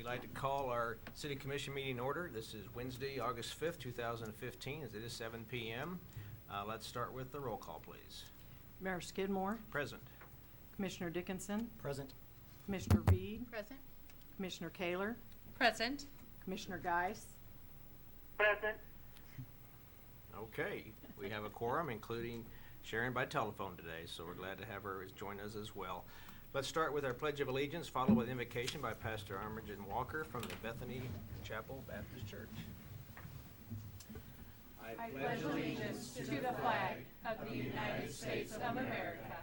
like to call our City Commission meeting order. This is Wednesday, August 5th, 2015, as it is 7 p.m. Let's start with the roll call, please. Mayor Skidmore, Present. Commissioner Dickinson, Present. Commissioner Reed, Present. Commissioner Kaler, Present. Commissioner Geis. Present. Okay, we have a quorum, including Sharon by telephone today, so we're glad to have her join us as well. Let's start with our Pledge of Allegiance, followed with invocation by Pastor Armigen Walker from the Bethany Chapel Baptist Church. I pledge allegiance to the flag of the United States of America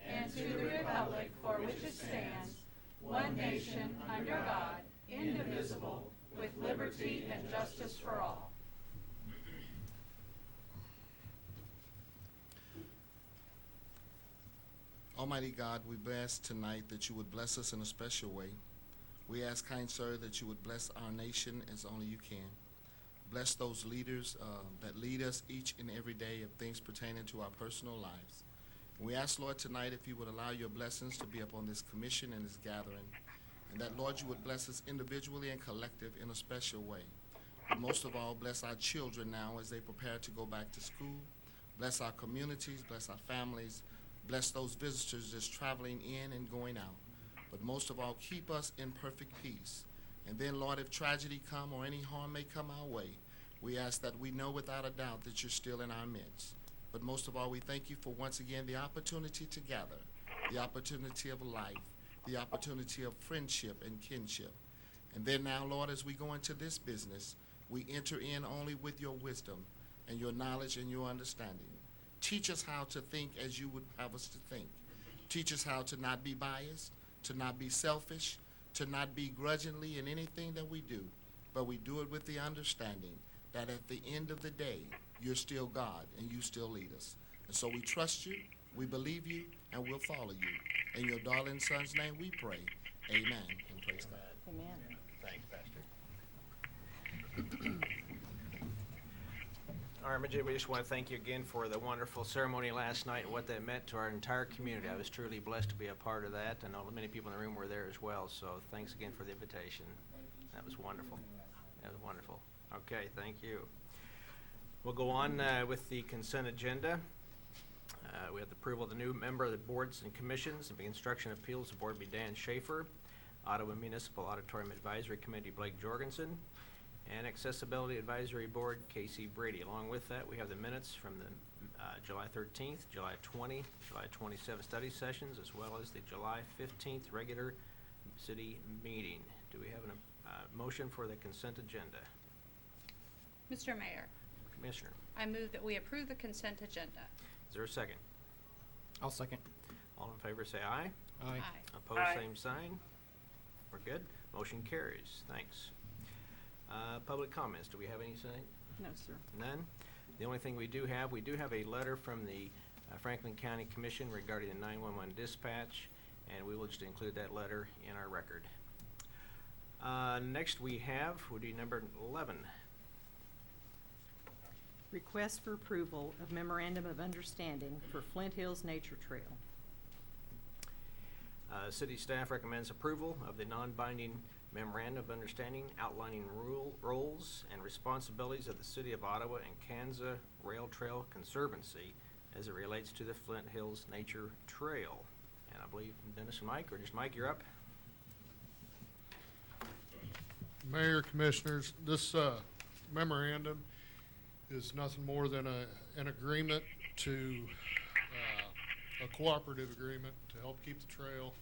and to the republic for which it stands, one nation, under God, indivisible, with liberty and justice for all. Almighty God, we ask tonight that you would bless us in a special way. We ask, kind sir, that you would bless our nation as only you can. Bless those leaders that lead us each and every day of things pertaining to our personal lives. And we ask, Lord, tonight if you would allow your blessings to be upon this commission and this gathering, and that, Lord, you would bless us individually and collective in a special way. But most of all, bless our children now as they prepare to go back to school. Bless our communities, bless our families, bless those visitors that's traveling in and going out. But most of all, keep us in perfect peace. And then, Lord, if tragedy come or any harm may come our way, we ask that we know without a doubt that you're still in our midst. But most of all, we thank you for once again the opportunity to gather, the opportunity of life, the opportunity of friendship and kinship. And then now, Lord, as we go into this business, we enter in only with your wisdom and your knowledge and your understanding. Teach us how to think as you would have us to think. Teach us how to not be biased, to not be selfish, to not be grudgingly in anything that we do, but we do it with the understanding that at the end of the day, you're still God and you still lead us. And so we trust you, we believe you, and we'll follow you. In your darling son's name we pray. Amen and praise God. Amen. Thanks, Pastor. Armigen, we just want to thank you again for the wonderful ceremony last night and what that meant to our entire community. I was truly blessed to be a part of that. I know many people in the room were there as well, so thanks again for the invitation. That was wonderful. That was wonderful. Okay, thank you. We'll go on with the consent agenda. We have the approval of the new member of the boards and commissions. The Construction Appeals Board will be Dan Schaefer. Ottawa Municipal Auditorium Advisory Committee, Blake Jorgensen. And Accessibility Advisory Board, Casey Brady. Along with that, we have the minutes from the July 13th, July 20, July 27 study sessions, as well as the July 15th regular city meeting. Do we have a motion for the consent agenda? Mr. Mayor, Commissioner, I move that we approve the consent agenda. is there a second? I'll second. All in favor say aye. Aye. Opposed, Aye. same sign. We're good. Motion carries. Thanks. Public comments. Do we have anything? No, sir. None? The only thing we do have a letter from the Franklin County Commission regarding the 911 dispatch, and we will just include that letter in our record. Next we'll do number 11. Request for approval of memorandum of understanding for Flint Hills Nature Trail. City staff recommends approval of the non-binding memorandum of understanding outlining roles and responsibilities of the City of Ottawa and Kansas Rail Trail Conservancy as it relates to the Flint Hills Nature Trail. And I believe Dennis and Mike, or just Mike, you're up. Mayor, Commissioners, this memorandum is nothing more than an agreement to, a cooperative agreement to help keep the trail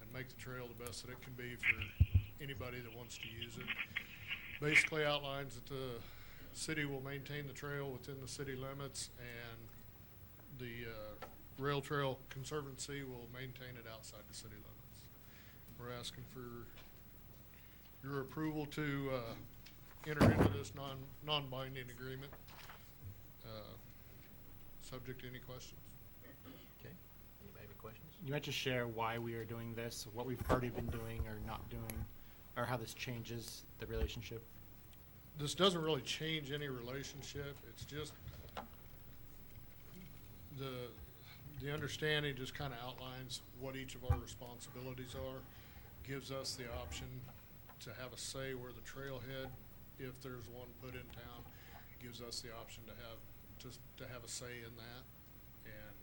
and make the trail the best that it can be for anybody that wants to use it. Basically outlines that the city will maintain the trail within the city limits, and the Rail Trail Conservancy will maintain it outside the city limits. We're asking for your approval to enter into this non-binding agreement. Subject to any questions. Okay. Anybody have any questions? You might just share why we are doing this, what we've already been doing or not doing, or how this changes the relationship. This doesn't really change any relationship. It's just the understanding just kind of outlines what each of our responsibilities are, gives us the option to have a say where the trailhead, if there's one put in town, gives us the option to have a say in that. And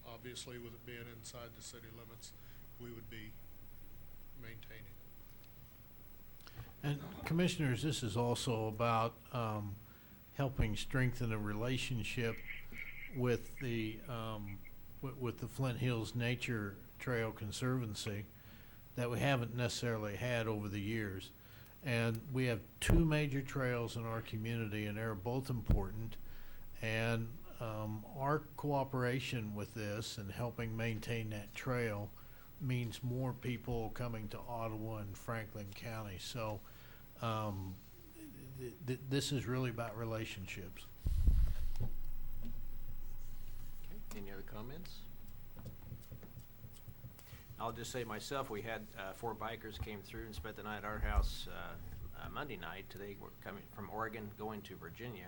obviously, with it being inside the city limits, we would be maintaining it. And Commissioners, this is also about helping strengthen a relationship with the Flint Hills Nature Trail Conservancy that we haven't necessarily had over the years. And we have two major trails in our community, and they're both important. And our cooperation with this and helping maintain that trail means more people coming to Ottawa and Franklin County. So this is really about relationships. Okay, any other comments? I'll just say myself, we had 4 bikers came through and spent the night at our house Monday night. Today we're coming from Oregon, going to Virginia.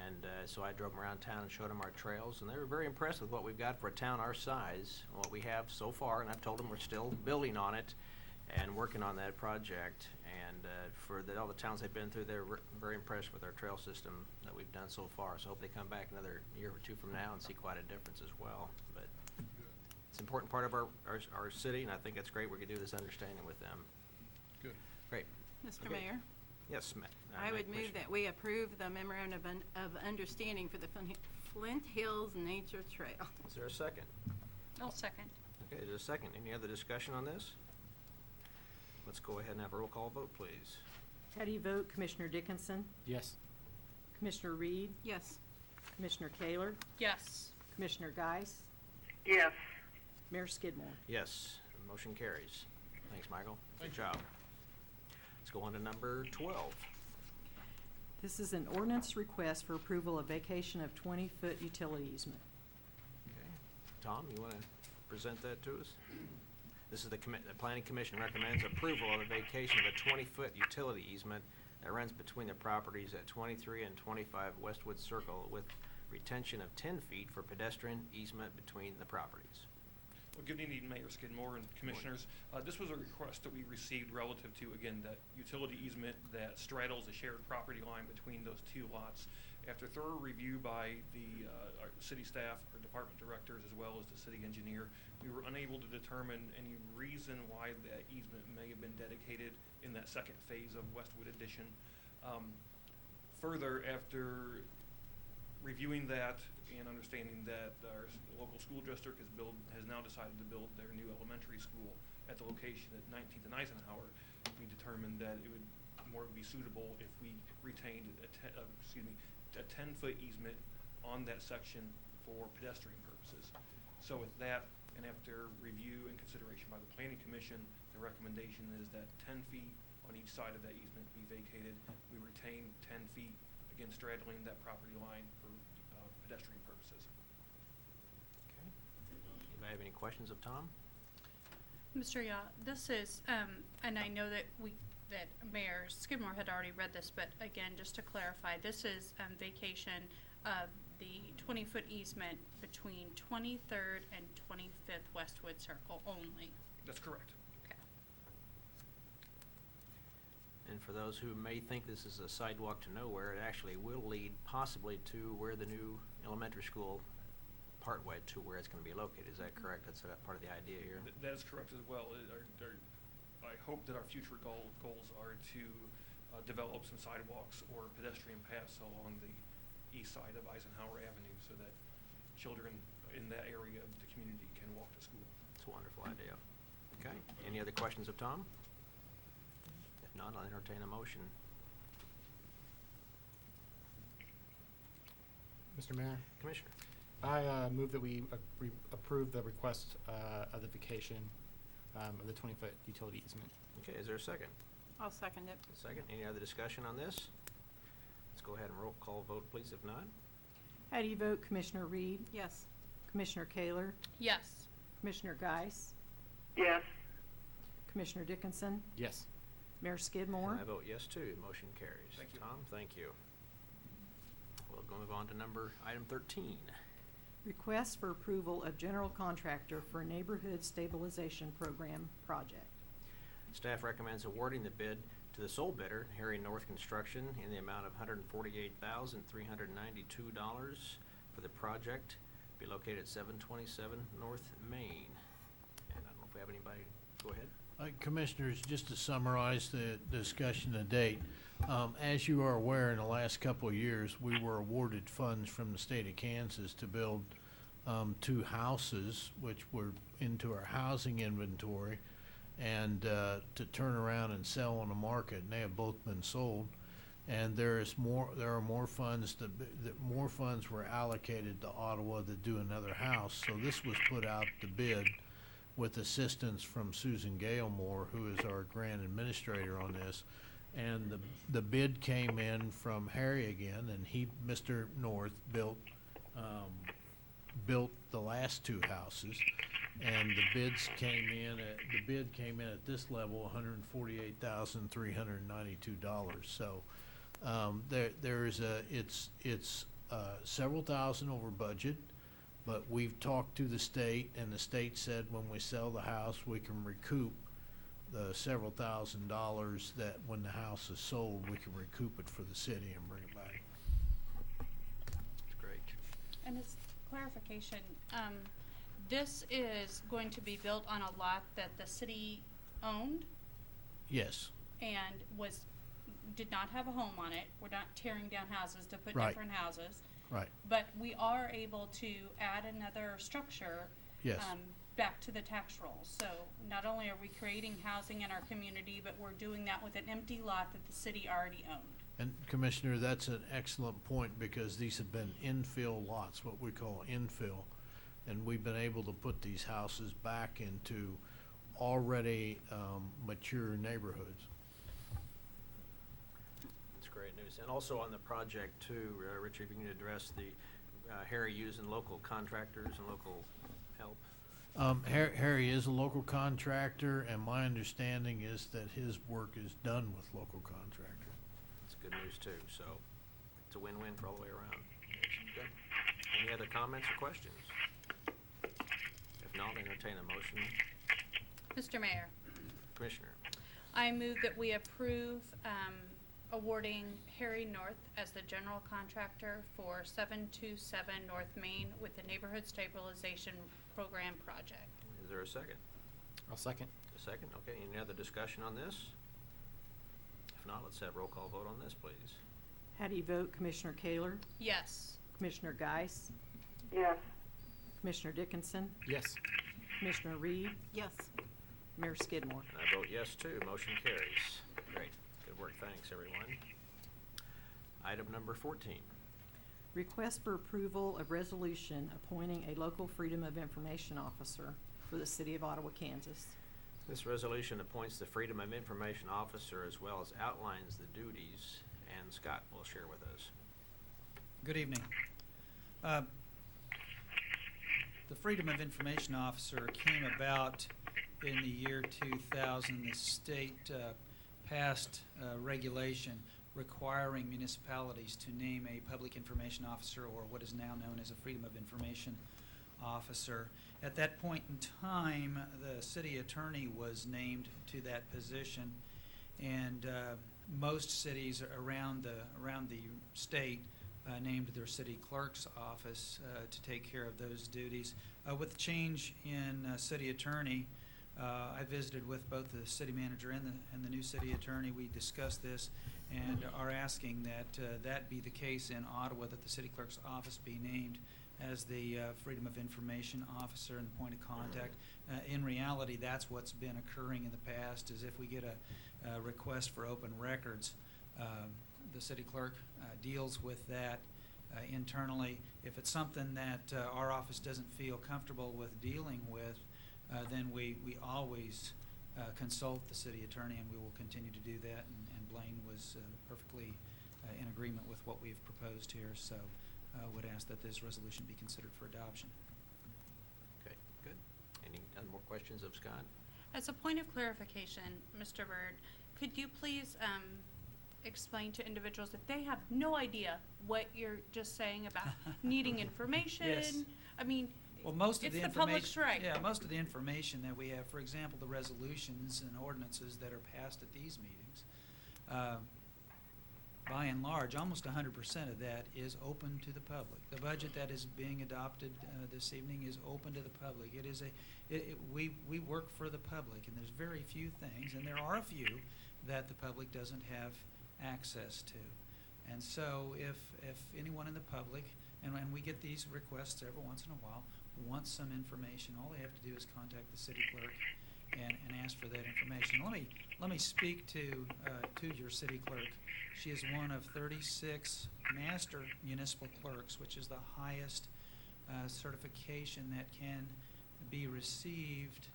And so I drove them around town and showed them our trails, and they were very impressed with what we've got for a town our size, and what we have so far. And I've told them we're still building on it and working on that project. And for all the towns they've been through, they're very impressed with our trail system that we've done so far. So I hope they come back another year or 2 from now and see quite a difference as well. But it's an important part of our city, and I think it's great we can do this understanding with them. Good. Great. Mr. Okay. Mayor, Yes, ma'am. I would move that we approve the memorandum of understanding for the Flint Hills Nature Trail. Is there a second? I'll second. Okay, there's a second. Any other discussion on this? Let's go ahead and have a roll call vote, please. How do you vote, Commissioner Dickinson? Yes. Commissioner Reed? Yes. Commissioner Kaler? Yes. Commissioner Geis? Yes. Mayor Skidmore? Yes, the motion carries. Thanks, Michael. Thank Good you. job. Let's go on to number 12. This is an ordinance request for approval of vacation of 20-foot utility easement. Okay. Tom, you want to present that to us? This is the Planning Commission recommends approval of a vacation of a 20-foot utility easement that runs between the properties at 23 and 25 Westwood Circle, with retention of 10 feet for pedestrian easement between the properties. Well, good evening, Mayor Skidmore and Commissioners. This was a request that we received relative to, again, that utility easement that straddles the shared property line between those 2 lots. After thorough review by our city staff, our department directors, as well as the city engineer, we were unable to determine any reason why that easement may have been dedicated in that second phase of Westwood Addition. Further, after reviewing that and understanding that our local school district has now decided to build their new elementary school at the location at 19th and Eisenhower, we determined that it would more be suitable if we retained a 10-foot easement on that section for pedestrian purposes. So with that, and after review and consideration by the Planning Commission, the recommendation is that 10 feet on each side of that easement be vacated. We retain 10 feet, again straddling that property line for pedestrian purposes. Okay. Anybody have any questions of Tom? Mr. Yacht, this is, and I know that that Mayor Skidmore had already read this, but again, just to clarify, this is vacation of the 20-foot easement between 23rd and 25th Westwood Circle only. That's correct. Okay. And for those who may think this is a sidewalk to nowhere, it actually will lead possibly to where the new elementary school, partway to where it's going to be located. Is that correct? That's part of the idea here. That is correct as well. I hope that our future goals are to develop some sidewalks or pedestrian paths along the east side of Eisenhower Avenue so that children in that area of the community can walk to school. It's a wonderful idea. Okay. Any other questions of Tom? If not, I'll entertain a motion. Mr. Mayor, Commissioner. I move that we approve the request of the vacation of the 20-foot utility easement. Okay, is there a second? I'll second it. A second. Any other discussion on this? Let's go ahead and roll call vote, please, if not. How do you vote, Commissioner Reed? Yes. Commissioner Kaler? Yes. Commissioner Geis? Yes. Commissioner Dickinson? Yes. Mayor Skidmore? And I vote yes, too. Motion carries. Thank you. Tom, thank you. We'll go move on to item 13. Request for approval of general contractor for neighborhood stabilization program project. Staff recommends awarding the bid to the sole bidder, Harry North Construction, in the amount of $148,392 for the project be located at 727 North Main. And I don't know if we have anybody. Go ahead. Commissioners, just to summarize the discussion to date, as you are aware, in the last couple of years, we were awarded funds from the state of Kansas to build 2 houses, which were into our housing inventory, and to turn around and sell on the market, and they have both been sold. And there are more funds more funds were allocated to Ottawa to do another house. So this was put out to bid with assistance from Susan Gailmore, who is our grant administrator on this. And the bid came in from Harry again, and Mr. North built the last 2 houses, and the bid came in at this level, $148,392. So it's several thousand over budget, but we've talked to the state, and the state said when we sell the house, we can recoup the several $1,000s that when the house is sold, we can recoup it for the city and bring it back. That's great. And as clarification, this is going to be built on a lot that the city owned Yes, and did not have a home on it. We're not tearing down houses to put Right. different houses. right, But we are able to add another structure yes. back to the tax rolls. So not only are we creating housing in our community, but we're doing that with an empty lot that the city already owned. And Commissioner, that's an excellent point, because these have been infill lots, what we call infill. And we've been able to put these houses back into already mature neighborhoods. That's great news. And also on the project too, Richard, if you can address the Harry using local contractors and local help. Harry is a local contractor, and my understanding is that his work is done with local contractors. That's good news too. So it's a win-win for all the way around. Good. Any other comments or questions? If not, entertain a motion. Mr. Mayor, Commissioner. I move that we approve awarding Harry North as the general contractor for 727 North Main with the Neighborhood Stabilization Program project. Is there a second? I'll second. A second? Okay. Any other discussion on this? If not, let's have roll call vote on this, please. How do you vote, Commissioner Kaler? Yes. Commissioner Geis? Yes. Commissioner Dickinson? Yes. Commissioner Reed? Yes. Mayor Skidmore? And I vote yes too. Motion carries. Great. Good work. Thanks, everyone. Item number 14. Request for approval of resolution appointing a local Freedom of Information officer for the city of Ottawa, Kansas. This resolution appoints the Freedom of Information Officer as well as outlines the duties, and Scott will share with us. Good evening. The Freedom of Information Officer came about in the year 2000. The state passed regulation requiring municipalities to name a public information officer, or what is now known as a Freedom of Information Officer. At that point in time, the city attorney was named to that position, and most cities around the state named their city clerk's office to take care of those duties. With the change in city attorney, I visited with both the city manager and the new city attorney. We discussed this and are asking that that be the case in Ottawa, that the city clerk's office be named as the Freedom of Information Officer and the point of contact. In reality, that's what's been occurring in the past, is if we get a request for open records, the city clerk deals with that internally. If it's something that our office doesn't feel comfortable with dealing with, then we always consult the city attorney, and we will continue to do that. And Blaine was perfectly in agreement with what we've proposed here, so would ask that this resolution be considered for adoption. Okay, good. Any other more questions of Scott? As a point of clarification, Mr. Byrd, could you please explain to individuals if they have no idea what you're just saying about needing information? Yes. I mean, Well, most of the It's the information. public's right. Yeah, most of the information that we have, for example, the resolutions and ordinances that are passed at these meetings, by and large, almost 100% of that is open to the public. The budget that is being adopted this evening is open to the public. It is we work for the public, and there's very few things, and there are a few that the public doesn't have access to. And so if anyone in the public, and we get these requests every once in a while, wants some information, all they have to do is contact the city clerk and ask for that information. Let me speak to your city clerk. She is one of 36 master municipal clerks, which is the highest certification that can be received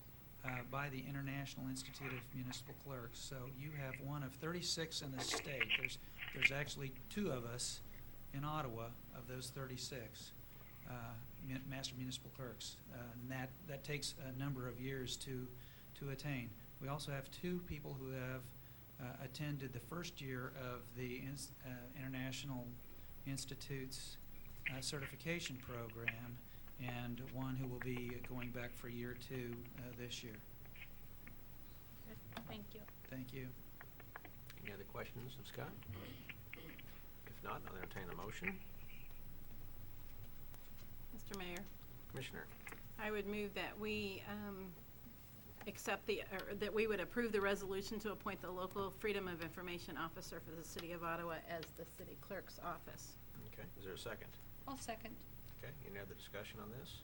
by the International Institute of Municipal Clerks. So you have one of 36 in the state. There's actually 2 of us in Ottawa of those 36 master municipal clerks, and that takes a number of years to attain. We also have 2 people who have attended the first year of the International Institute's certification program, and one who will be going back for year 2 this year. Good. Thank you. Thank you. Any other questions of Scott? If not, I'll entertain a motion. Mr. Mayor, Commissioner, I would move that we that we would approve the resolution to appoint the local Freedom of Information Officer for the City of Ottawa as the city clerk's office. okay, is there a second? I'll second. Okay, any other discussion on this?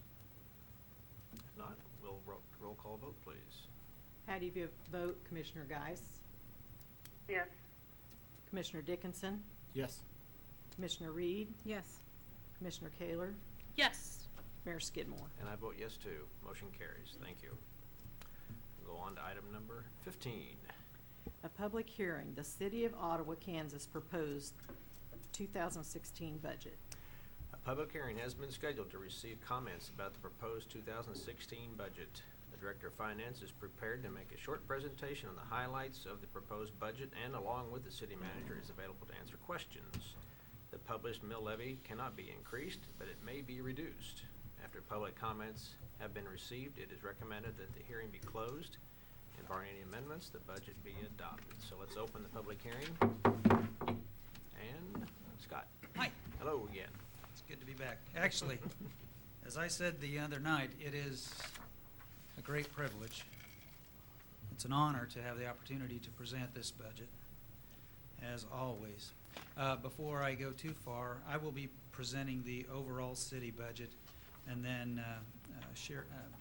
If not, we'll roll call vote, please. How do you vote, Commissioner Geis? Yes. Commissioner Dickinson? Yes. Commissioner Reed? Yes. Commissioner Kaler? Yes. Mayor Skidmore? And I vote yes too. Motion carries. Thank you. We'll go on to item number 15. A public hearing, the City of Ottawa, Kansas proposed 2016 budget. A public hearing has been scheduled to receive comments about the proposed 2016 budget. The Director of Finance is prepared to make a short presentation on the highlights of the proposed budget, and along with the City Manager is available to answer questions. The published mill levy cannot be increased, but it may be reduced. After public comments have been received, it is recommended that the hearing be closed, and barring any amendments, the budget be adopted. So let's open the public hearing. And Scott. Hi. Hello again. It's good to be back. Actually, as I said the other night, it is a great privilege. It's an honor to have the opportunity to present this budget, as always. Before I go too far, I will be presenting the overall city budget, and then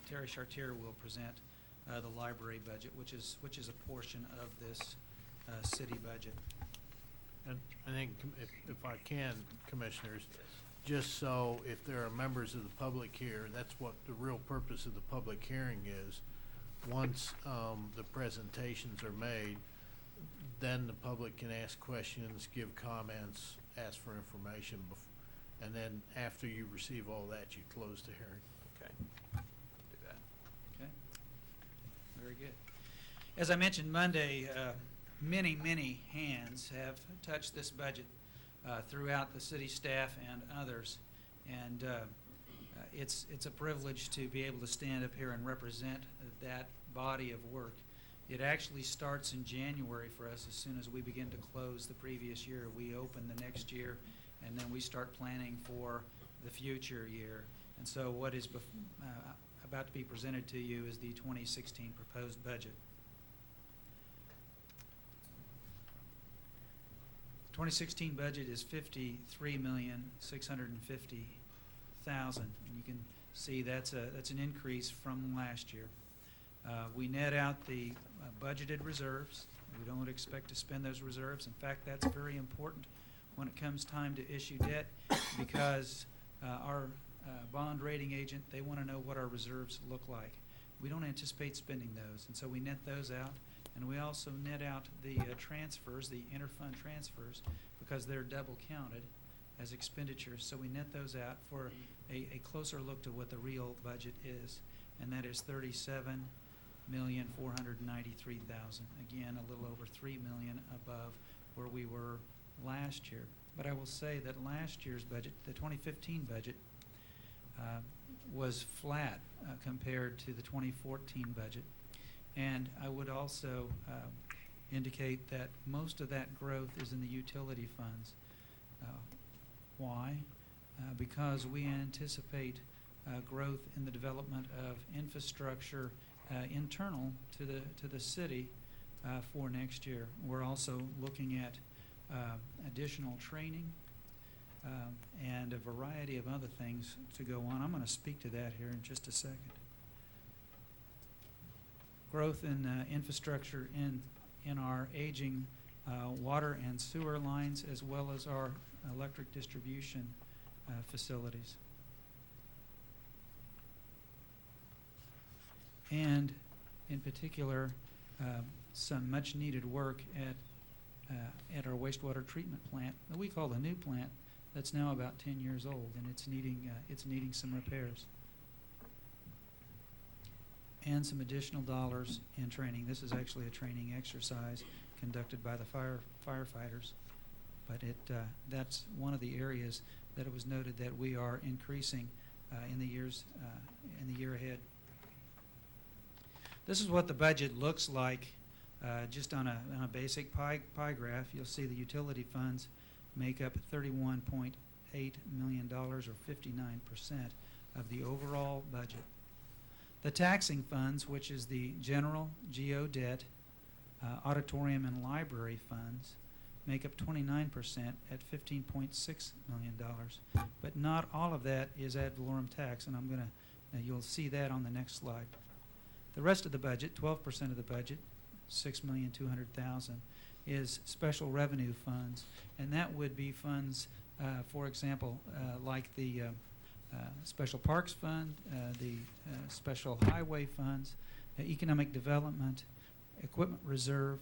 Terry Chartier will present the library budget, which is a portion of this city budget. And I think, if I can, Commissioners, just so if there are members of the public here, that's what the real purpose of the public hearing is. Once the presentations are made, then the public can ask questions, give comments, ask for information, and then after you receive all that, you close the hearing. Okay. Do that. Okay. Very good. As I mentioned Monday, many hands have touched this budget throughout the city staff and others, and it's a privilege to be able to stand up here and represent that body of work. It actually starts in January for us. As soon as we begin to close the previous year, we open the next year, and then we start planning for the future year. And so what is about to be presented to you is the 2016 proposed budget. 2016 budget is $53,650,000, and you can see that's an increase from last year. We net out the budgeted reserves. We don't expect to spend those reserves. In fact, that's very important when it comes time to issue debt, because our bond rating agent, they want to know what our reserves look like. We don't anticipate spending those, and so we net those out. And we also net out the transfers, the interfund transfers, because they're double counted as expenditures. So we net those out for a closer look to what the real budget is, and that is $37,493,000. Again, a little over $3 million above where we were last year. But I will say that last year's budget, the 2015 budget, was flat compared to the 2014 budget. And I would also indicate that most of that growth is in the utility funds. Why? Because we anticipate growth in the development of infrastructure internal to the city for next year. We're also looking at additional training and a variety of other things to go on. I'm going to speak to that here in just a second. Growth in infrastructure in our aging water and sewer lines, as well as our electric distribution facilities. And in particular, some much needed work at our wastewater treatment plant that we call the new plant, that's now about 10 years old, and it's needing some repairs. And some additional dollars in training. This is actually a training exercise conducted by the firefighters, but that's one of the areas that it was noted that we are increasing in the year ahead. This is what the budget looks like just on a basic pie graph. You'll see the utility funds make up $31.8 million, or 59% of the overall budget. The taxing funds, which is the general, GO debt, auditorium and library funds, make up 29% at $15.6 million. But not all of that is ad valorem tax, and you'll see that on the next slide. The rest of the budget, 12% of the budget, $6,200,000, is special revenue funds, and that would be funds, for example, like the Special Parks Fund, the Special Highway Funds, Economic Development, Equipment Reserve,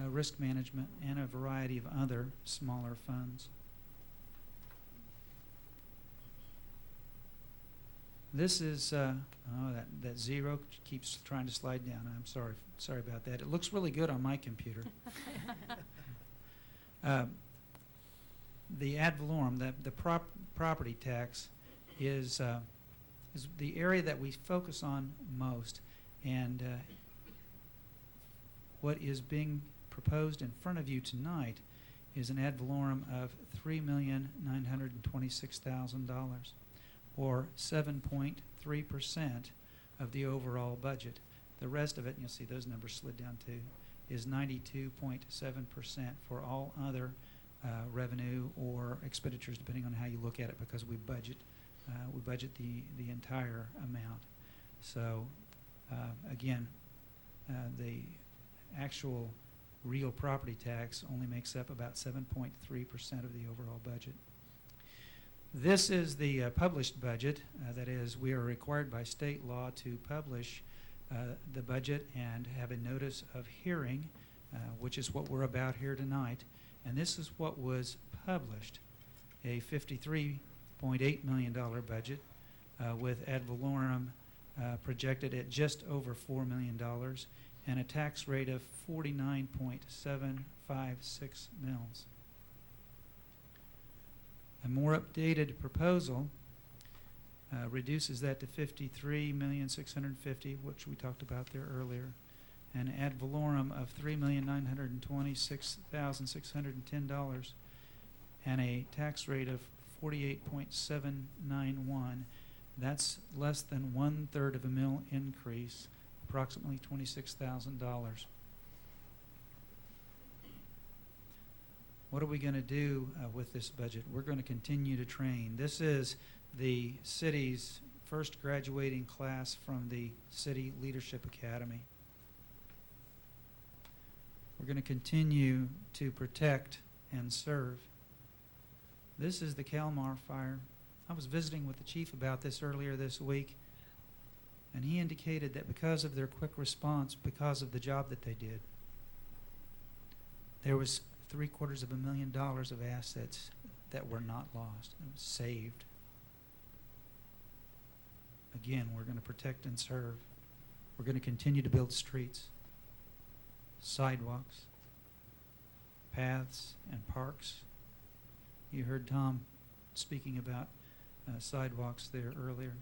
Risk Management, and a variety of other smaller funds. This is, that zero keeps trying to slide down. I'm sorry about that. It looks really good on my computer. The ad valorem, the property tax, is the area that we focus on most, and what is being proposed in front of you tonight is an ad valorem of $3,926,000, or 7.3% of the overall budget. The rest of it, and you'll see those numbers slid down too, is 92.7% for all other revenue or expenditures, depending on how you look at it, because we budget the entire amount. So again, the actual real property tax only makes up about 7.3% of the overall budget. This is the published budget. That is, we are required by state law to publish the budget and have a notice of hearing, which is what we're about here tonight. And this is what was published: a $53.8 million budget with ad valorem projected at just over $4 million and a tax rate of 49.756 mils. A more updated proposal reduces that to $53,650,000, which we talked about there earlier, and ad valorem of $3,926,610, and a tax rate of 48.791. That's less than 1/3 of a mil increase, approximately $26,000. What are we going to do with this budget? We're going to continue to train. This is the city's first graduating class from the City Leadership Academy. We're going to continue to protect and serve. This is the Kalmar fire. I was visiting with the chief about this earlier this week, and he indicated that because of their quick response, because of the job that they did, there was $750,000 of assets that were not lost. It was saved. Again, we're going to protect and serve. We're going to continue to build streets, sidewalks, paths, and parks. You heard Tom speaking about sidewalks there earlier.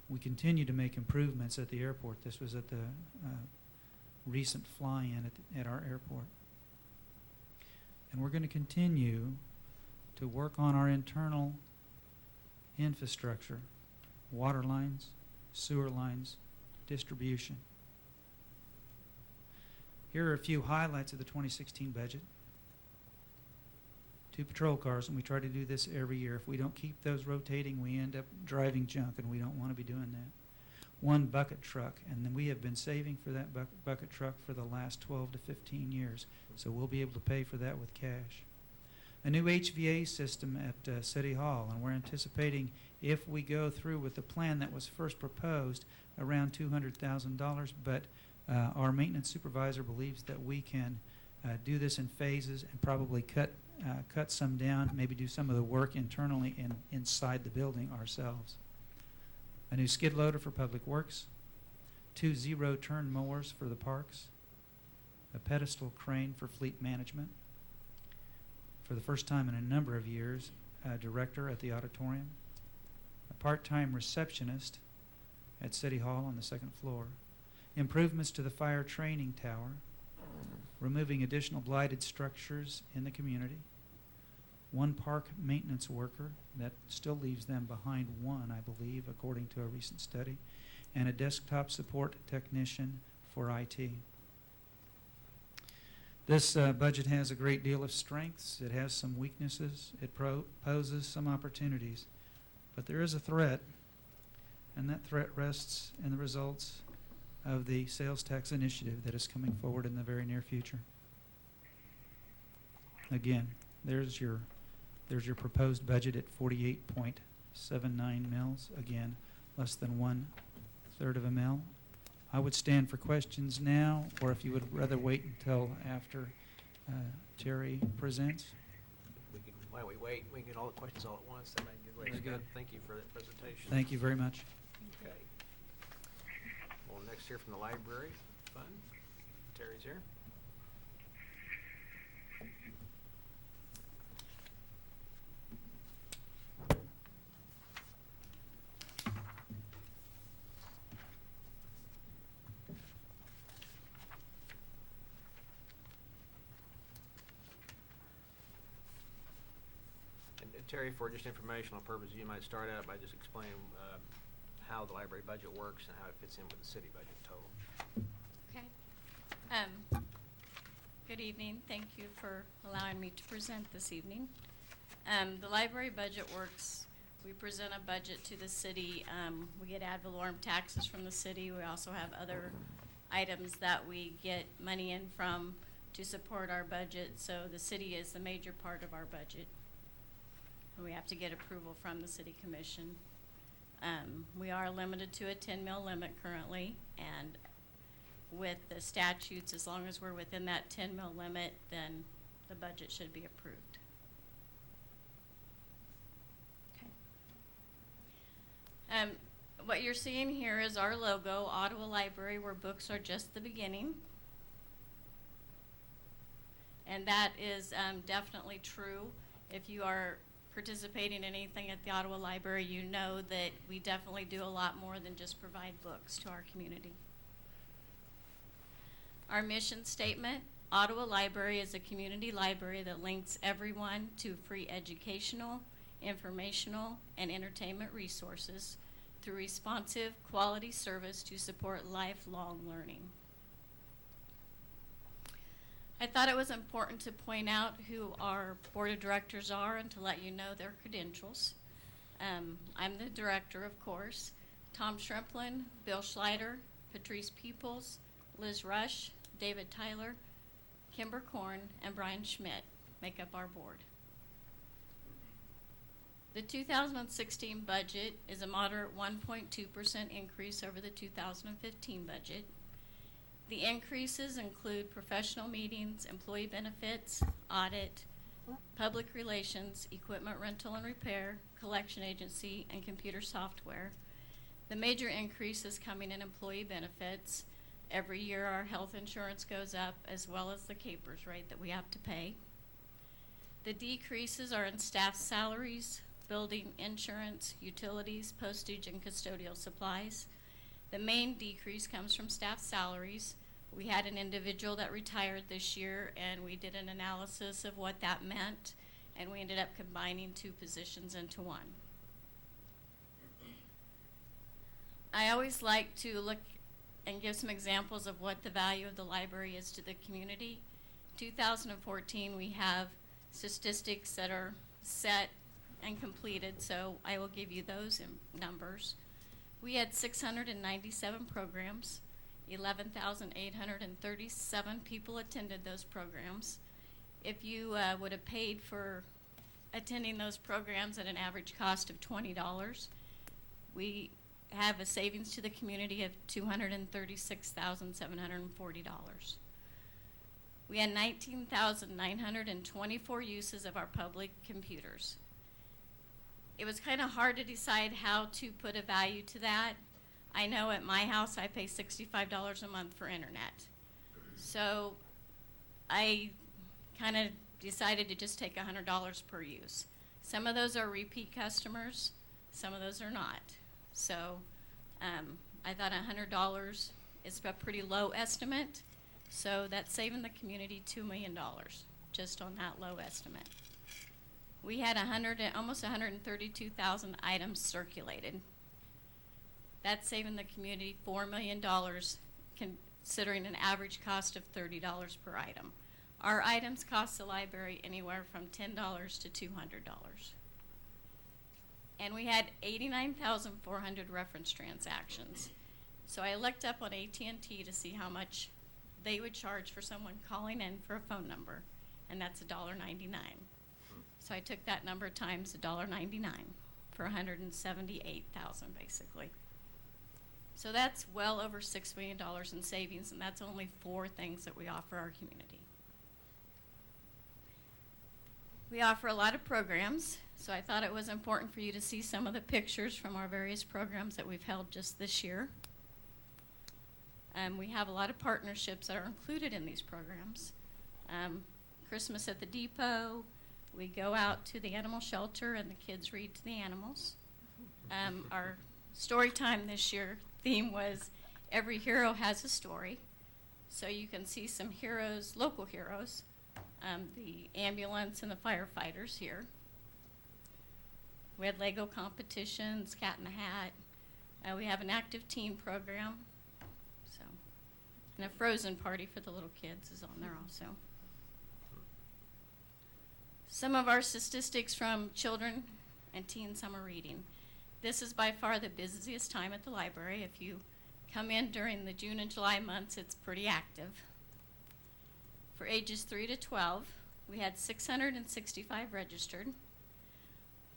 We continue to make improvements at the airport. This was at the recent fly-in at our airport. And we're going to continue to work on our internal infrastructure, water lines, sewer lines, distribution. Here are a few highlights of the 2016 budget. 2 patrol cars, and we try to do this every year. If we don't keep those rotating, we end up driving junk, and we don't want to be doing that. 1 bucket truck, and then we have been saving for that bucket truck for the last 12 to 15 years, so we'll be able to pay for that with cash. A new HVA system at City Hall, and we're anticipating, if we go through with the plan that was first proposed, around $200,000, but our maintenance supervisor believes that we can do this in phases and probably cut some down, maybe do some of the work internally inside the building ourselves. A new skid loader for Public Works, 2 zero-turn mowers for the parks, a pedestal crane for fleet management. For the first time in a number of years, a director at the auditorium, a part-time receptionist at City Hall on the 2nd floor, improvements to the fire training tower, removing additional blighted structures in the community, 1 park maintenance worker, that still leaves them behind 1, I believe, according to a recent study, and a desktop support technician for IT. This budget has a great deal of strengths. It has some weaknesses. It poses some opportunities. But there is a threat, and that threat rests in the results of the sales tax initiative that is coming forward in the very near future. Again, there's your proposed budget at 48.79 mils. Again, less than 1/3 of a mil. I would stand for questions now, or if you would rather wait until after Terry presents. Why don't we wait? We can get all the questions all at once. That might be a good way to Very go. good. Thank you for that presentation. Thank you very much. Okay. We'll next hear from the library fund. Terry's here. Terry, for just informational purposes, you might start out by just explaining how the library budget works and how it fits in with the city budget total. Okay. Good evening. Thank you for allowing me to present this evening. The library budget works. We present a budget to the city. We get ad valorem taxes from the city. We also have other items that we get money in from to support our budget. So the city is the major part of our budget. We have to get approval from the city commission. We are limited to a 10 mil limit currently, and with the statutes, as long as we're within that 10 mil limit, then the budget should be approved. Okay. What you're seeing here is our logo, Ottawa Library, where books are just the beginning. And that is definitely true. If you are participating in anything at the Ottawa Library, you know that we definitely do a lot more than just provide books to our community. Our mission statement, Ottawa Library is a community library that links everyone to free educational, informational, and entertainment resources through responsive, quality service to support lifelong learning. I thought it was important to point out who our board of directors are and to let you know their credentials. I'm the director, of course. Tom Shrimplin, Bill Schleider, Patrice Peoples, Liz Rush, David Tyler, Kimber Korn, and Brian Schmidt make up our board. The 2016 budget is a moderate 1.2% increase over the 2015 budget. The increases include professional meetings, employee benefits, audit, public relations, equipment rental and repair, collection agency, and computer software. The major increase is coming in employee benefits. Every year our health insurance goes up, as well as the CAPERS rate that we have to pay. The decreases are in staff salaries, building, insurance, utilities, postage, and custodial supplies. The main decrease comes from staff salaries. We had an individual that retired this year, and we did an analysis of what that meant, and we ended up combining 2 positions into 1. I always like to look and give some examples of what the value of the library is to the community. 2014, we have statistics that are set and completed, so I will give you those numbers. We had 697 programs. 11,837 people attended those programs. If you would have paid for attending those programs at an average cost of $20, we have a savings to the community of $236,740. We had 19,924 uses of our public computers. It was kind of hard to decide how to put a value to that. I know at my house I pay $65 a month for internet. So I kind of decided to just take $100 per use. Some of those are repeat customers, some of those are not. So I thought $100 is a pretty low estimate. So that's saving the community $2 million just on that low estimate. We had almost 132,000 items circulated. That's saving the community $4 million, considering an average cost of $30 per item. Our items cost the library anywhere from $10 to $200. And we had 89,400 reference transactions. So I looked up on AT&T to see how much they would charge for someone calling in for a phone number, and that's $1.99. So I took that number times $1.99 for 178,000 basically. So that's well over $6 million in savings, and that's only 4 things that we offer our community. We offer a lot of programs, so I thought it was important for you to see some of the pictures from our various programs that we've held just this year. We have a lot of partnerships that are included in these programs. Christmas at the Depot, we go out to the animal shelter and the kids read to the animals. Our story time this year theme was every hero has a story. So you can see some heroes, local heroes, the ambulance and the firefighters here. We had Lego competitions, Cat in the Hat. We have an active teen program. So, and a Frozen party for the little kids is on there also. Some of our statistics from children and teen summer reading. This is by far the busiest time at the library. If you come in during the June and July months, it's pretty active. For ages 3 to 12, we had 665 registered.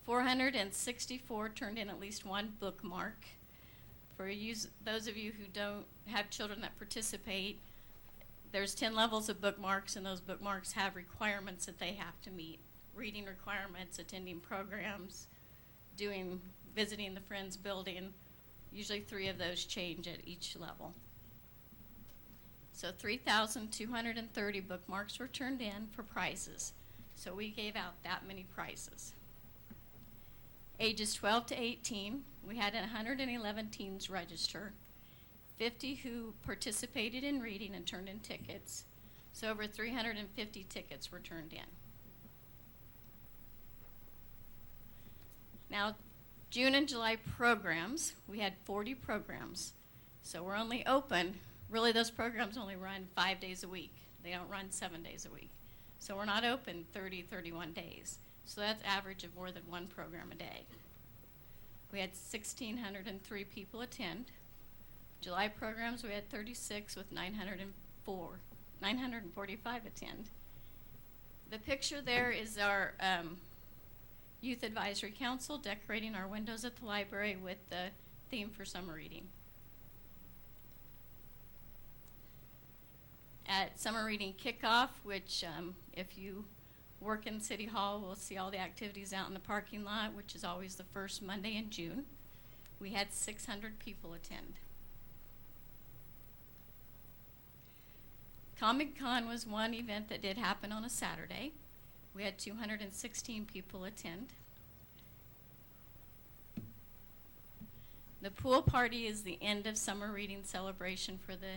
464 turned in at least 1 bookmark. For those of you who don't have children that participate, there's 10 levels of bookmarks, and those bookmarks have requirements that they have to meet. Reading requirements, attending programs, visiting the Friends building. Usually 3 of those change at each level. So 3,230 bookmarks were turned in for prizes. So we gave out that many prizes. Ages 12 to 18, we had 111 teens register, 50 who participated in reading and turned in tickets. So over 350 tickets were turned in. Now, June and July programs, we had 40 programs. So we're only open, really those programs only run 5 days a week. They don't run 7 days a week. So we're not open 30, 31 days. So that's average of more than 1 program a day. We had 1,603 people attend. July programs, we had 36 with 945 attend. The picture there is our Youth Advisory Council decorating our windows at the library with the theme for summer reading. At summer reading kickoff, which if you work in City Hall, we'll see all the activities out in the parking lot, which is always the first Monday in June. We had 600 people attend. Comic Con was one event that did happen on a Saturday. We had 216 people attend. The pool party is the end of summer reading celebration for the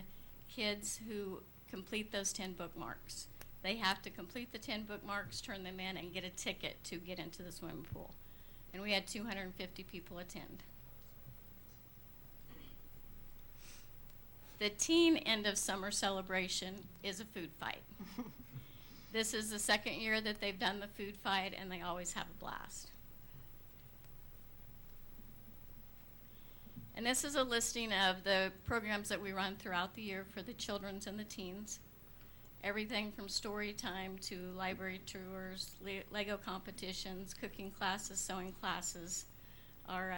kids who complete those 10 bookmarks. They have to complete the 10 bookmarks, turn them in, and get a ticket to get into the swimming pool. And we had 250 people attend. The teen end of summer celebration is a food fight. This is the second year that they've done the food fight, and they always have a blast. And this is a listing of the programs that we run throughout the year for the children's and the teens. Everything from story time to library tours, Lego competitions, cooking classes, sewing classes. Our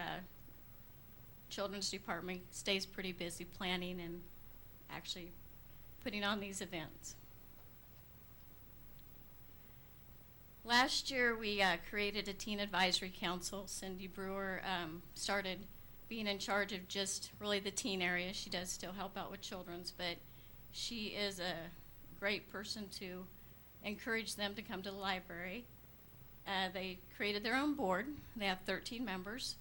children's department stays pretty busy planning and actually putting on these events. Last year we created a teen advisory council. Cindy Brewer started being in charge of just really the teen area. She does still help out with children's, but she is a great person to encourage them to come to the library. They created their own board. They have 13 members.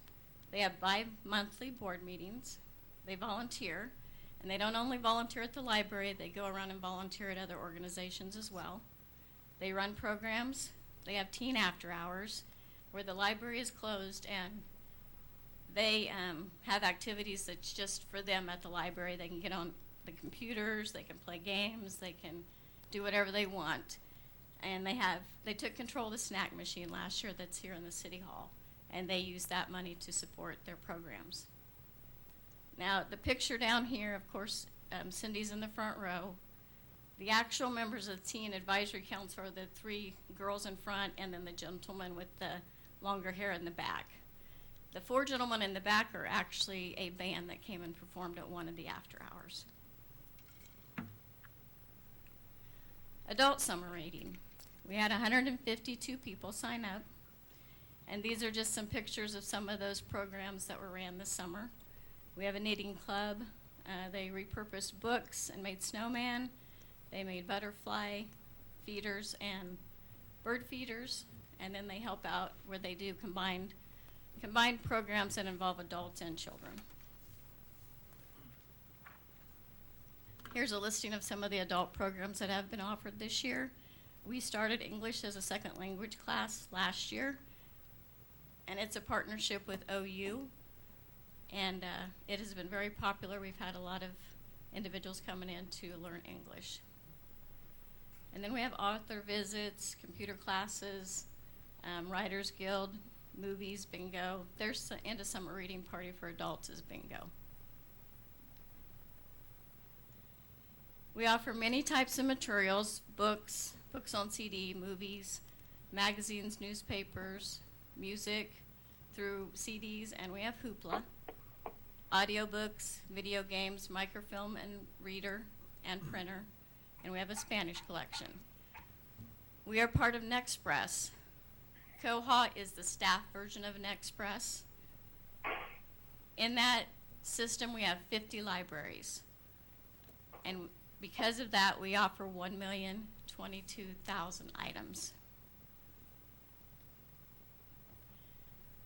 They have bi-monthly board meetings. They volunteer, and they don't only volunteer at the library, they go around and volunteer at other organizations as well. They run programs. They have teen after hours where the library is closed and they have activities that's just for them at the library. They can get on the computers, they can play games, they can do whatever they want. And they took control of the snack machine last year that's here in the City Hall, and they use that money to support their programs. Now, the picture down here, of course, Cindy's in the front row. The actual members of the Teen Advisory Council are the 3 girls in front and then the gentleman with the longer hair in the back. The 4 gentlemen in the back are actually a band that came and performed at one of the after hours. Adult summer reading. We had 152 people sign up, and these are just some pictures of some of those programs that were ran this summer. We have a knitting club. They repurposed books and made snowman. They made butterfly feeders and bird feeders, and then they help out where they do combined programs that involve adults and children. Here's a listing of some of the adult programs that have been offered this year. We started English as a second language class last year, and it's a partnership with OU, and it has been very popular. We've had a lot of individuals coming in to learn English. And then we have author visits, computer classes, Writers Guild, movies, bingo. There's the end of summer reading party for adults is bingo. We offer many types of materials, books on CD, movies, magazines, newspapers, music through CDs, and we have Hoopla, audiobooks, video games, microfilm and reader and printer, and we have a Spanish collection. We are part of Nexpress. Koha is the staff version of Nexpress. In that system, we have 50 libraries. And because of that, we offer 1,022,000 items.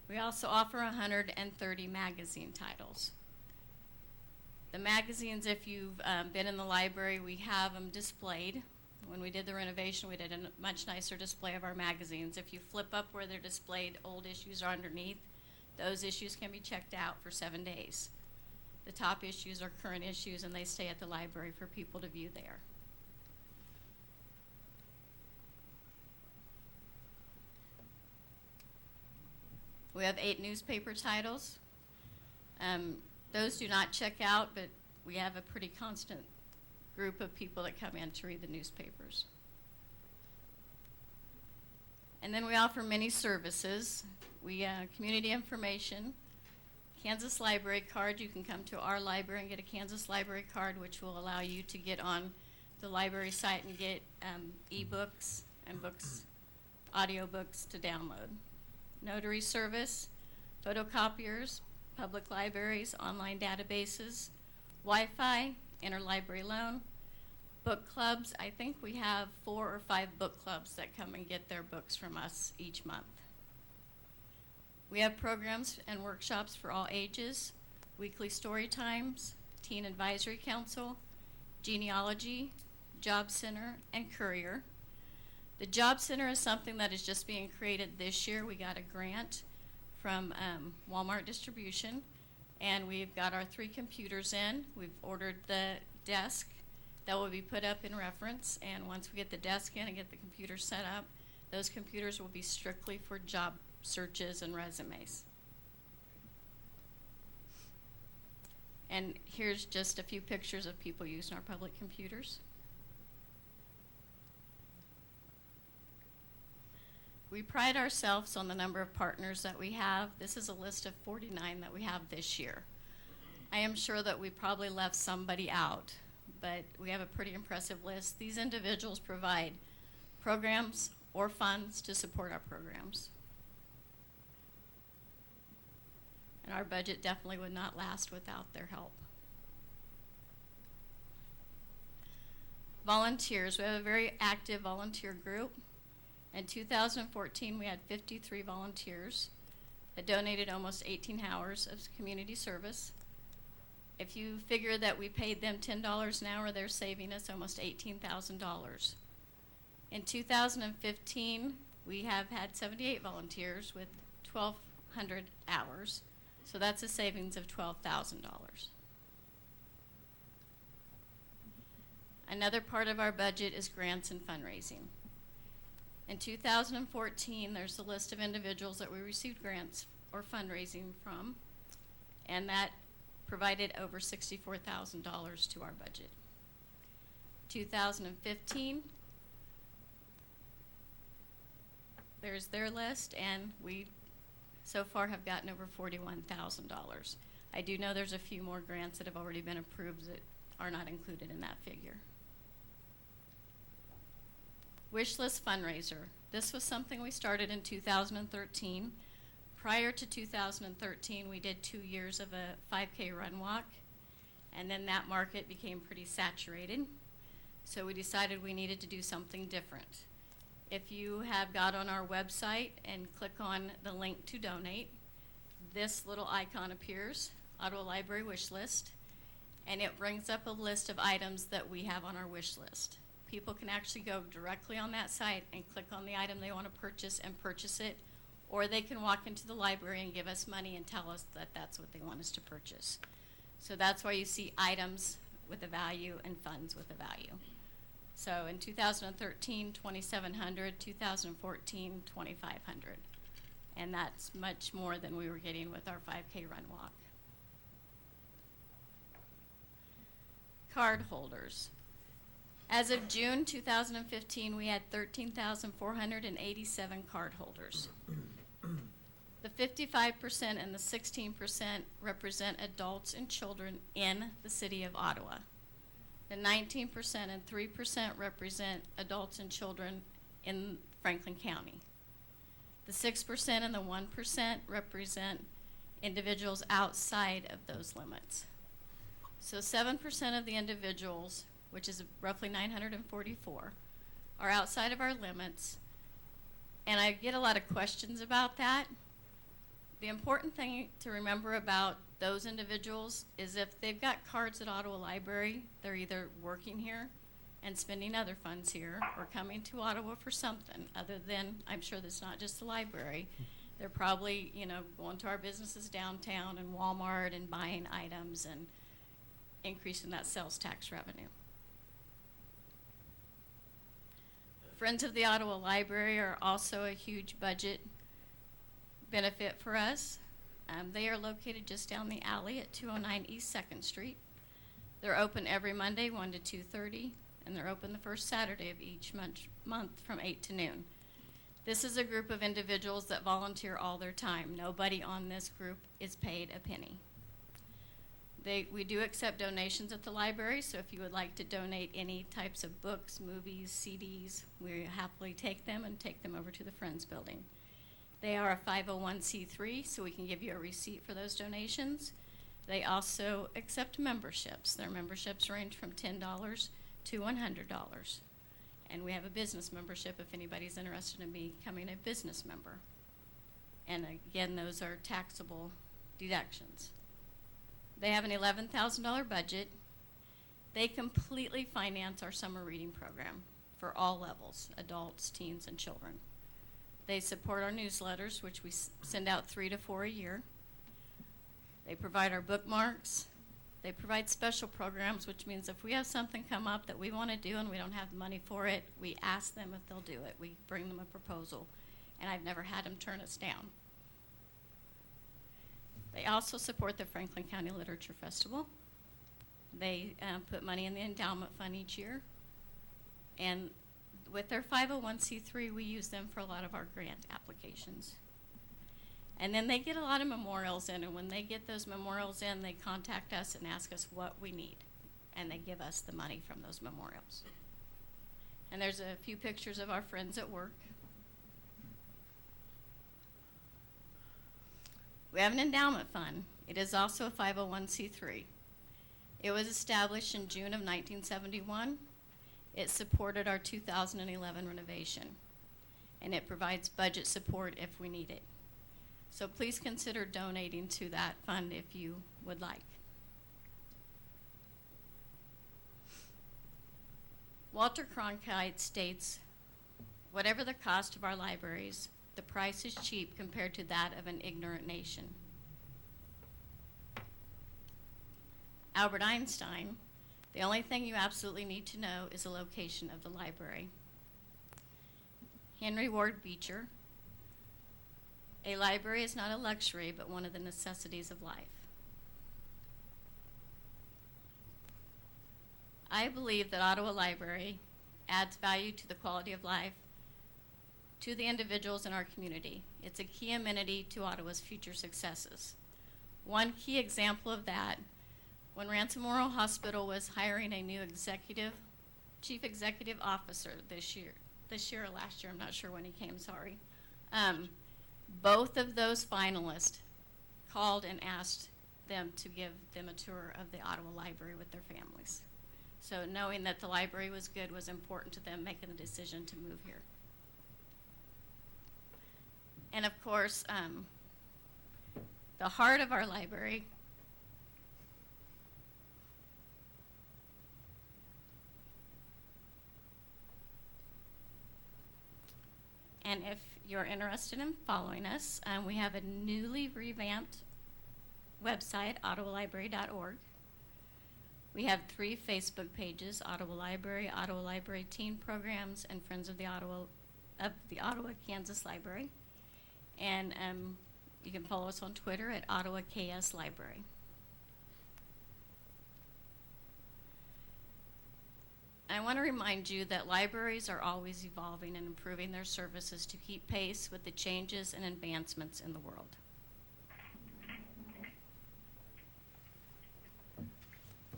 We also offer 130 magazine titles. The magazines, if you've been in the library, we have them displayed. When we did the renovation, we did a much nicer display of our magazines. If you flip up where they're displayed, old issues are underneath. Those issues can be checked out for 7 days. The top issues are current issues, and they stay at the library for people to view there. We have 8 newspaper titles. Those do not check out, but we have a pretty constant group of people that come in to read the newspapers. And then we offer many services. We community information, Kansas Library Card. You can come to our library and get a Kansas Library Card, which will allow you to get on the library site and get e-books and books, audiobooks to download. Notary service, photocopiers, public libraries, online databases, Wi-Fi, interlibrary loan, book clubs. I think we have 4 or 5 book clubs that come and get their books from us each month. We have programs and workshops for all ages. weekly story times, teen advisory council, genealogy, job center, and courier. The job center is something that is just being created this year. We got a grant from Walmart Distribution, and we've got our 3 computers in. We've ordered the desk that will be put up in reference, and once we get the desk in and get the computer set up, those computers will be strictly for job searches and resumes. And here's just a few pictures of people using our public computers. We pride ourselves on the number of partners that we have. This is a list of 49 that we have this year. I am sure that we probably left somebody out, but we have a pretty impressive list. These individuals provide programs or funds to support our programs. And our budget definitely would not last without their help. Volunteers, we have a very active volunteer group. In 2014, we had 53 volunteers that donated almost 18 hours of community service. If you figure that we paid them $10 an hour, they're saving us almost $18,000. In 2015, we have had 78 volunteers with 1,200 hours, so that's a savings of $12,000. Another part of our budget is grants and fundraising. In 2014, there's a list of individuals that we received grants or fundraising from, and that provided over $64,000 to our budget. 2015, there's their list, and we so far have gotten over $41,000. I do know there's a few more grants that have already been approved that are not included in that figure. Wish list fundraiser. This was something we started in 2013. Prior to 2013, we did 2 years of a 5K run walk, and then that market became pretty saturated. So we decided we needed to do something different. If you have got on our website and click on the link to donate, this little icon appears, Ottawa Library wish list, and it brings up a list of items that we have on our wish list. People can actually go directly on that site and click on the item they want to purchase and purchase it, or they can walk into the library and give us money and tell us that that's what they want us to purchase. So that's why you see items with a value and funds with a value. So in 2013, 2,700, 2014, 2,500. And that's much more than we were getting with our 5K run walk. Card holders. As of June 2015, we had 13,487 card holders. The 55% and the 16% represent adults and children in the city of Ottawa. The 19% and 3% represent adults and children in Franklin County. The 6% and the 1% represent individuals outside of those limits. So 7% of the individuals, which is roughly 944, are outside of our limits, and I get a lot of questions about that. The important thing to remember about those individuals is if they've got cards at Ottawa Library, they're either working here and spending other funds here or coming to Ottawa for something other than, I'm sure that's not just the library. They're probably, going to our businesses downtown and Walmart and buying items and increasing that sales tax revenue. Friends of the Ottawa Library are also a huge budget benefit for us. They are located just down the alley at 209 East 2nd Street. They're open every Monday, 1 to 2:30, and they're open the first Saturday of each month from 8 to noon. This is a group of individuals that volunteer all their time. Nobody on this group is paid a penny. We do accept donations at the library, so if you would like to donate any types of books, movies, CDs, we happily take them and take them over to the Friends Building. They are a 501c3, so we can give you a receipt for those donations. They also accept memberships. Their memberships range from $10 to $100. And we have a business membership if anybody's interested in becoming a business member. And again, those are taxable deductions. They have an $11,000 budget. They completely finance our summer reading program for all levels, adults, teens, and children. They support our newsletters, which we send out 3 to 4 a year. They provide our bookmarks. They provide special programs, which means if we have something come up that we want to do and we don't have the money for it, we ask them if they'll do it. We bring them a proposal, and I've never had them turn us down. They also support the Franklin County Literature Festival. They put money in the endowment fund each year. And with their 501c3, we use them for a lot of our grant applications. And then they get a lot of memorials in, and when they get those memorials in, they contact us and ask us what we need. And they give us the money from those memorials. And there's a few pictures of our friends at work. We have an endowment fund. It is also a 501c3. It was established in June of 1971. It supported our 2011 renovation, and it provides budget support if we need it. So please consider donating to that fund if you would like. Walter Cronkite states, whatever the cost of our libraries, the price is cheap compared to that of an ignorant nation. Albert Einstein, the only thing you absolutely need to know is the location of the library. Henry Ward Beecher, a library is not a luxury, but one of the necessities of life. I believe that Ottawa Library adds value to the quality of life to the individuals in our community. It's a key amenity to Ottawa's future successes. One key example of that, when Ransom Memorial Hospital was hiring a new chief executive officer this year or last year, I'm not sure when he came, sorry. Both of those finalists called and asked them to give them a tour of the Ottawa Library with their families. So knowing that the library was good was important to them making the decision to move here. And of course, the heart of our library and if you're interested in following us, we have a newly revamped website, ottawalibrary.org. We have 3 Facebook pages, Ottawa Library Teen Programs, and Friends of the Ottawa Kansas Library. And you can follow us on Twitter at Ottawa KS Library. I want to remind you that libraries are always evolving and improving their services to keep pace with the changes and advancements in the world.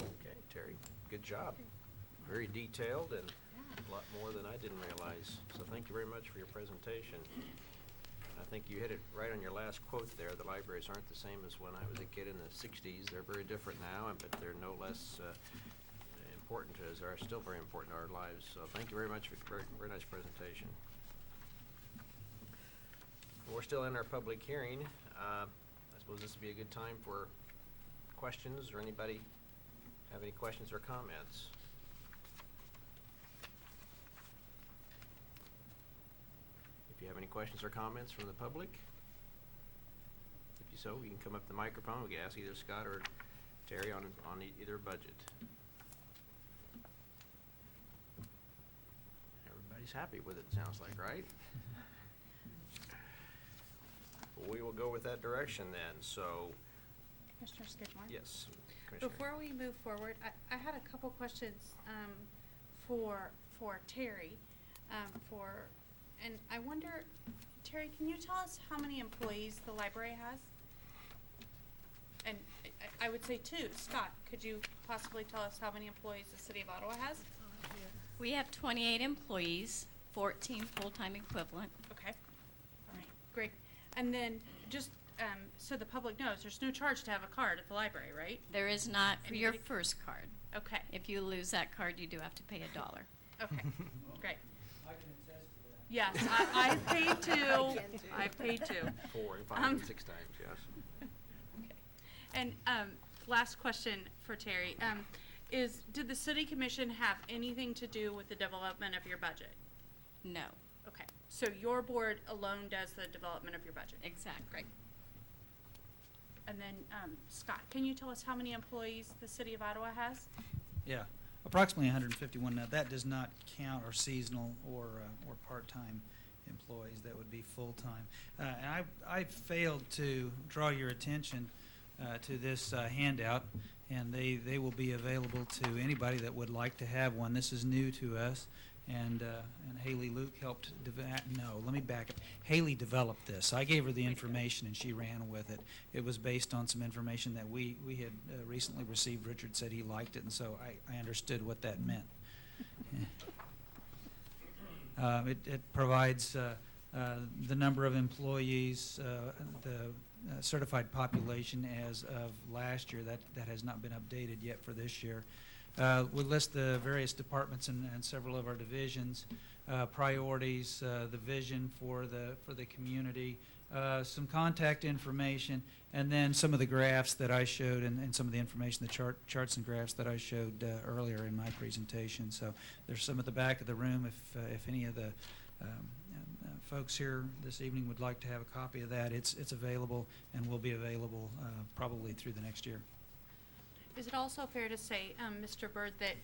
Okay, Terry, good job. Very detailed and a lot more than I didn't realize. So thank you very much for your presentation. I think you hit it right on your last quote there. The libraries aren't the same as when I was a kid in the 60s. They're very different now, but they're no less important to us, are still very important to our lives. So thank you very much for a very, very nice presentation. We're still in our public hearing. I suppose this would be a good time for questions, or anybody have any questions or comments? If you have any questions or comments from the public, if you so, you can come up to the microphone. We can ask either Scott or Terry on either budget. Everybody's happy with it, sounds like, right? We will go with that direction then. So, Commissioner Skidmore? yes, Commissioner. Before we move forward, I had a couple questions for Terry. And I wonder, Terry, can you tell us how many employees the library has? And I would say 2. Scott, could you possibly tell us how many employees the City of Ottawa has? We have 28 employees, 14 full-time equivalent. Okay. All right, great. And then just so the public knows, there's no charge to have a card at the library, right? There is not for your Anybody? first card. Okay. If you lose that card, you do have to pay $1. Okay, great. I can attest to that. Yes, I've paid 2. I've paid 2. 4 and 5 and 6 times, yes. Okay. And last question for Terry. Did the city commission have anything to do with the development of your budget? No, Okay, so your board alone does the development of your budget? exactly. Great. And then, Scott, can you tell us how many employees the city of Ottawa has? Yeah, approximately 151. Now, that does not count our seasonal or part-time employees. That would be full-time. And I failed to draw your attention to this handout, and they will be available to anybody that would like to have one. This is new to us, and Haley Luke helped let me back up. Haley developed this. I gave her the information, and she ran with it. It was based on some information that we had recently received. Richard said he liked it, and so I understood what that meant. It provides the number of employees, the certified population as of last year. That has not been updated yet for this year. We list the various departments and several of our divisions, priorities, the vision for the community, some contact information, and then some of the graphs that I showed and some of the information, the charts and graphs that I showed earlier in my presentation. So there's some at the back of the room if any of the folks here this evening would like to have a copy of that. It's available and will be available probably through the next year. Is it also fair to say, Mr. Byrd, that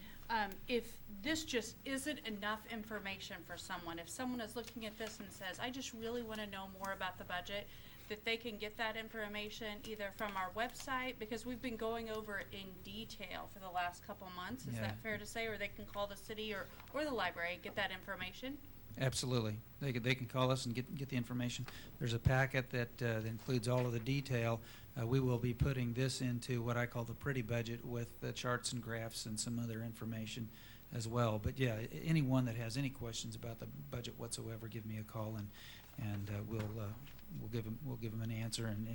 if this just isn't enough information for someone, if someone is looking at this and says, I just really want to know more about the budget, that they can get that information either from our website, because we've been going over it in detail for the last couple months, is Yeah. that fair to say? Or they can call the city or the library and get that information? Absolutely. They can call us and get the information. There's a packet that includes all of the detail. We will be putting this into what I call the pretty budget with the charts and graphs and some other information as well. But yeah, anyone that has any questions about the budget whatsoever, give me a call and we'll give them an answer. And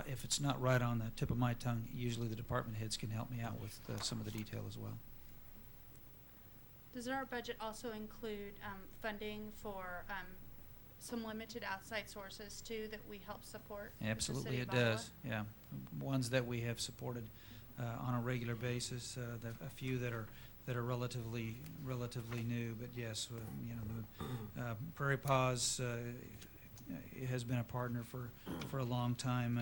if it's not right on the tip of my tongue, usually the department heads can help me out with some of the detail as well. Does our budget also include funding for some limited outside sources too that we help support? with the Absolutely, city it of Ottawa? does. Yeah, ones that we have supported on a regular basis. A few that are relatively new, but yes, Prairie Paws has been a partner for a long time.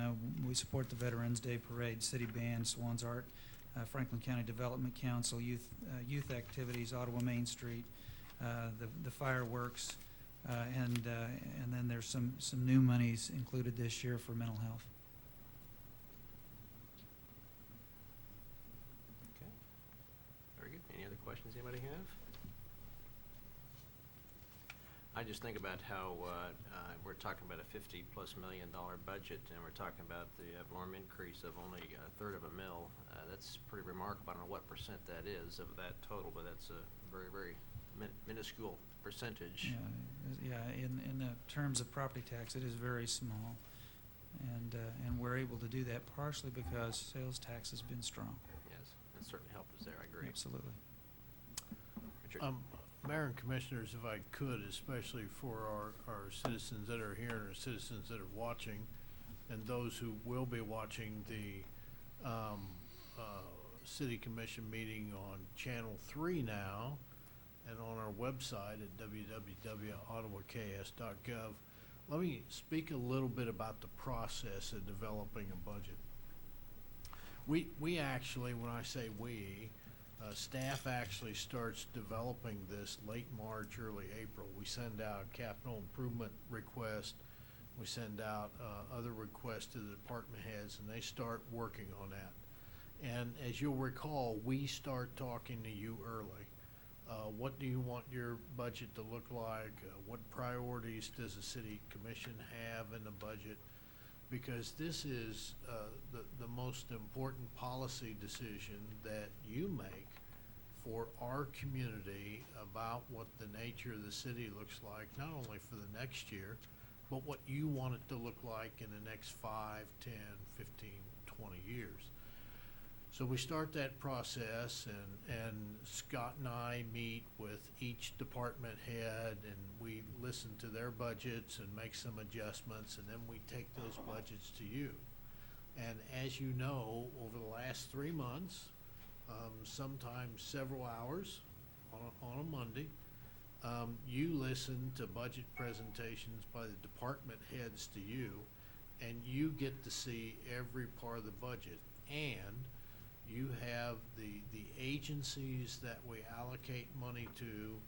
We support the Veterans Day Parade, City Band, Swans Art, Franklin County Development Council, youth activities, Ottawa Main Street, the fireworks, and then there's some new monies included this year for mental health. Okay. Very good. Any other questions anybody have? I just think about how we're talking about a $50+ million budget, and we're talking about the ad valorem increase of only a third of a mil. That's pretty remarkable. I don't know what percent that is of that total, but that's a very, very minuscule percentage. Yeah, in the terms of property tax, it is very small, and we're able to do that partially because sales tax has been strong. Yes, that certainly helped us there. I agree. Absolutely. Richard? Mayor and Commissioners, if I could, especially for our citizens that are here and our citizens that are watching, and those who will be watching the City Commission meeting on Channel 3 now, and on our website at www.ottawaks.gov, let me speak a little bit about the process of developing a budget. We actually, when I say we, staff actually starts developing this late March, early April. We send out capital improvement requests. We send out other requests to the department heads, and they start working on that. And as you'll recall, we start talking to you early. What do you want your budget to look like? What priorities does the city commission have in the budget? Because this is the most important policy decision that you make for our community about what the nature of the city looks like, not only for the next year, but what you want it to look like in the next 5, 10, 15, 20 years. So we start that process, and Scott and I meet with each department head, and we listen to their budgets and make some adjustments, and then we take those budgets to you. And as you know, over the last 3 months, sometimes several hours on a Monday, you listen to budget presentations by the department heads to you, and you get to see every part of the budget. And you have the agencies that we allocate money to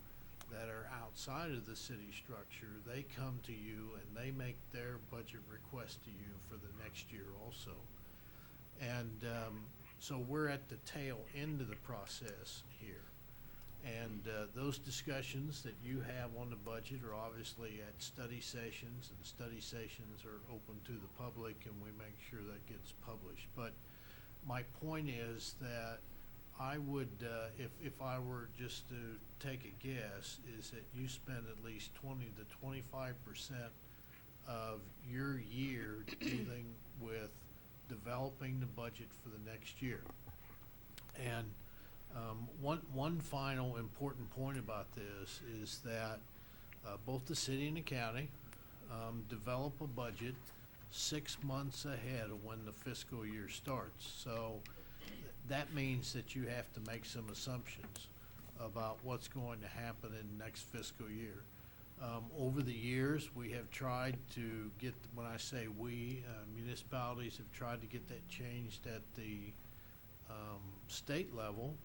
that are outside of the city structure. They come to you and they make their budget request to you for the next year also. And so we're at the tail end of the process here. And those discussions that you have on the budget are obviously at study sessions, and study sessions are open to the public, and we make sure that gets published. But my point is that I would, if I were just to take a guess, is that you spend at least 20 to 25% of your year dealing with developing the budget for the next year. And one final important point about this is that both the city and the county develop a budget 6 months ahead of when the fiscal year starts. So that means that you have to make some assumptions about what's going to happen in the next fiscal year. Over the years, we have tried to get, when I say we, municipalities have tried to get that changed at the state level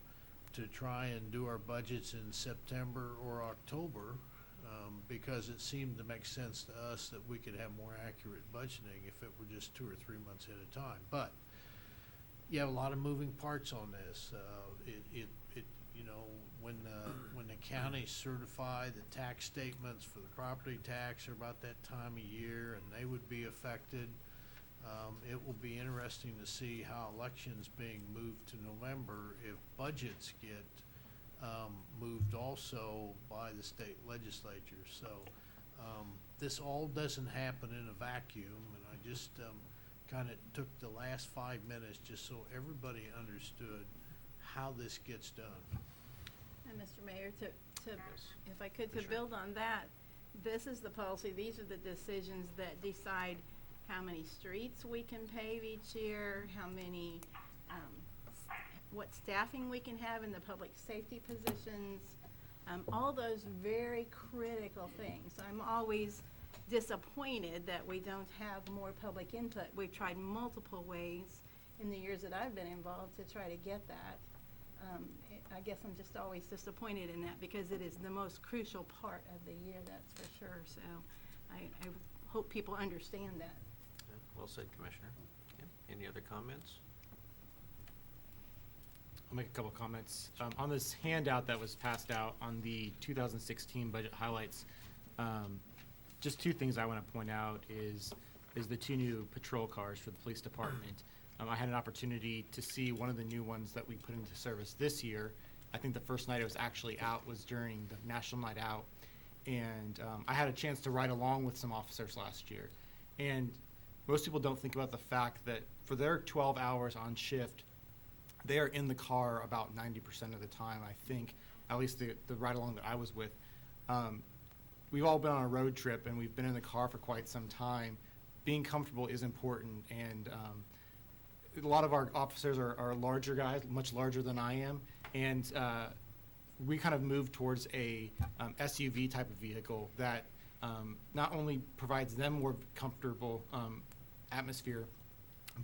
to try and do our budgets in September or October, because it seemed to make sense to us that we could have more accurate budgeting if it were just 2 or 3 months at a time. But you have a lot of moving parts on this. You know, when the counties certify the tax statements for the property tax are about that time of year, and they would be affected. It will be interesting to see how elections being moved to November, if budgets get moved also by the state legislature. So this all doesn't happen in a vacuum, and I just kind of took the last 5 minutes just so everybody understood how this gets done. And Mr. Mayor, to Yes. if I could, to Commissioner. build on that, this is the policy, these are the decisions that decide how many streets we can pave each year, how many, what staffing we can have in the public safety positions, all those very critical things. I'm always disappointed that we don't have more public input. We've tried multiple ways in the years that I've been involved to try to get that. I guess I'm just always disappointed in that because it is the most crucial part of the year, that's for sure. So I hope people understand that. Yeah, well said, Commissioner. Yeah. Any other comments? I'll make a couple comments. On this handout that was passed out on the 2016 budget highlights, just 2 things I want to point out is the 2 new patrol cars for the police department. I had an opportunity to see one of the new ones that we put into service this year. I think the first night it was actually out was during the National Night Out. And I had a chance to ride along with some officers last year. And most people don't think about the fact that for their 12 hours on shift, they are in the car about 90% of the time, I think, at least the ride along that I was with. We've all been on a road trip and we've been in the car for quite some time. Being comfortable is important, and a lot of our officers are larger guys, much larger than I am, and we kind of moved towards a SUV type of vehicle that not only provides them more comfortable atmosphere,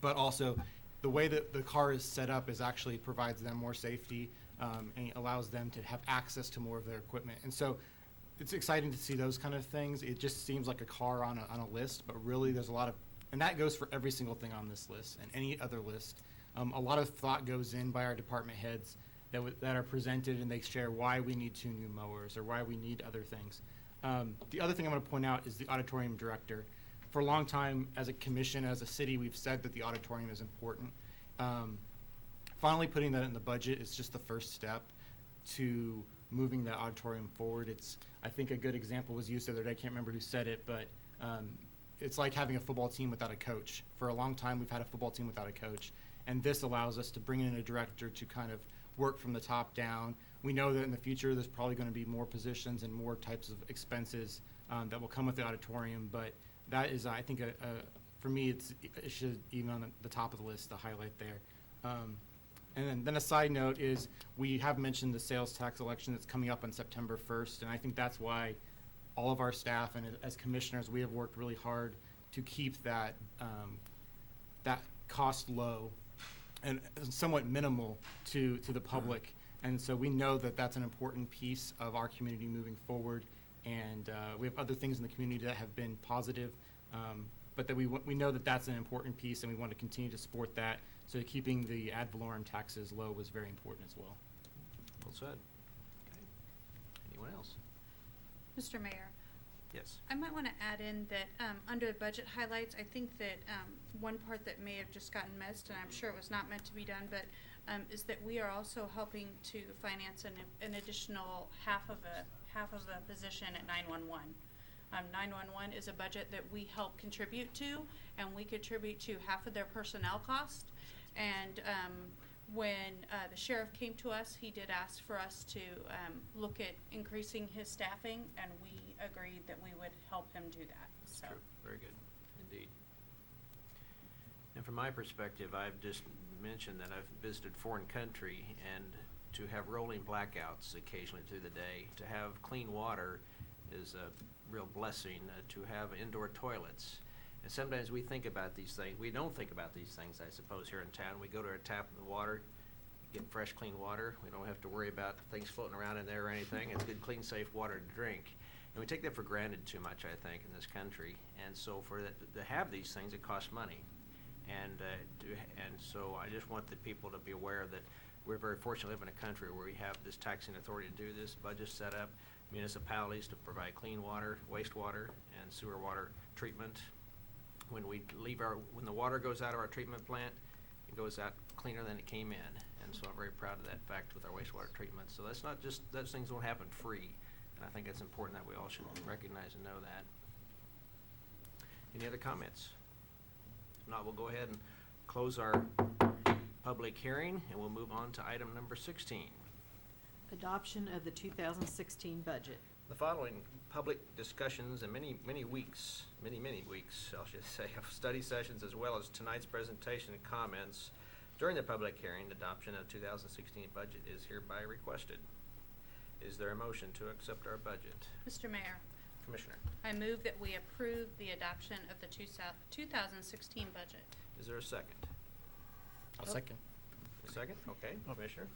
but also the way that the car is set up is actually provides them more safety and allows them to have access to more of their equipment. And so it's exciting to see those kind of things. It just seems like a car on a list, but really there's a lot of, and that goes for every single thing on this list and any other list. A lot of thought goes in by our department heads that are presented, and they share why we need 2 new mowers or why we need other things. The other thing I want to point out is the auditorium director. For a long time, as a commission, as a city, we've said that the auditorium is important. Finally putting that in the budget is just the first step to moving the auditorium forward. I think a good example was used the other day. I can't remember who said it, but it's like having a football team without a coach. For a long time, we've had a football team without a coach, and this allows us to bring in a director to kind of work from the top down. We know that in the future, there's probably going to be more positions and more types of expenses that will come with the auditorium, but that is, I think, for me, it should even on the top of the list, the highlight there. And then a side note is we have mentioned the sales tax election that's coming up on September 1st, and I think that's why all of our staff and as commissioners, we have worked really hard to keep that that cost low and somewhat minimal to the public. And so we know that that's an important piece of our community moving forward. And we have other things in the community that have been positive, but that we know that that's an important piece, and we want to continue to support that. So keeping the ad valorem taxes low was very important as well. Well said. Okay. Anyone else? Mr. Mayor, Yes. I might want to add in that under budget highlights, I think that one part that may have just gotten missed, and I'm sure it was not meant to be done, but is that we are also helping to finance an additional half of a position at 911. 911 is a budget that we help contribute to, and we contribute to half of their personnel cost. And when the sheriff came to us, he did ask for us to look at increasing his staffing, and we agreed that we would help him do that. So. True. Very good, indeed. And from my perspective, I've just mentioned that I've visited foreign country, and to have rolling blackouts occasionally through the day, to have clean water is a real blessing, to have indoor toilets. And sometimes we think about these things. We don't think about these things, I suppose, here in town. We go to a tap of water, get fresh, clean water. We don't have to worry about things floating around in there or anything. It's good, clean, safe water to drink. And we take that for granted too much, I think, in this country. And so for that, to have these things, it costs money. And so I just want the people to be aware that we're very fortunate to live in a country where we have this taxing authority to do this, budget set up, municipalities to provide clean water, wastewater, and sewer water treatment. When the water goes out of our treatment plant, it goes out cleaner than it came in. And so I'm very proud of that fact with our wastewater treatment. So that's not just, those things don't happen free. And I think it's important that we all should recognize and know that. Any other comments? If not, we'll go ahead and close our public hearing, and we'll move on to item number 16. Adoption of the 2016 budget. The following public discussions and many weeks, I'll just say, of study sessions, as well as tonight's presentation and comments during the public hearing, adoption of 2016 budget is hereby requested. Is there a motion to accept our budget? Mr. Mayor, Commissioner, I move that we approve the adoption of the 2016 budget. is there a second? I'll second. A second? Okay. Commissioner?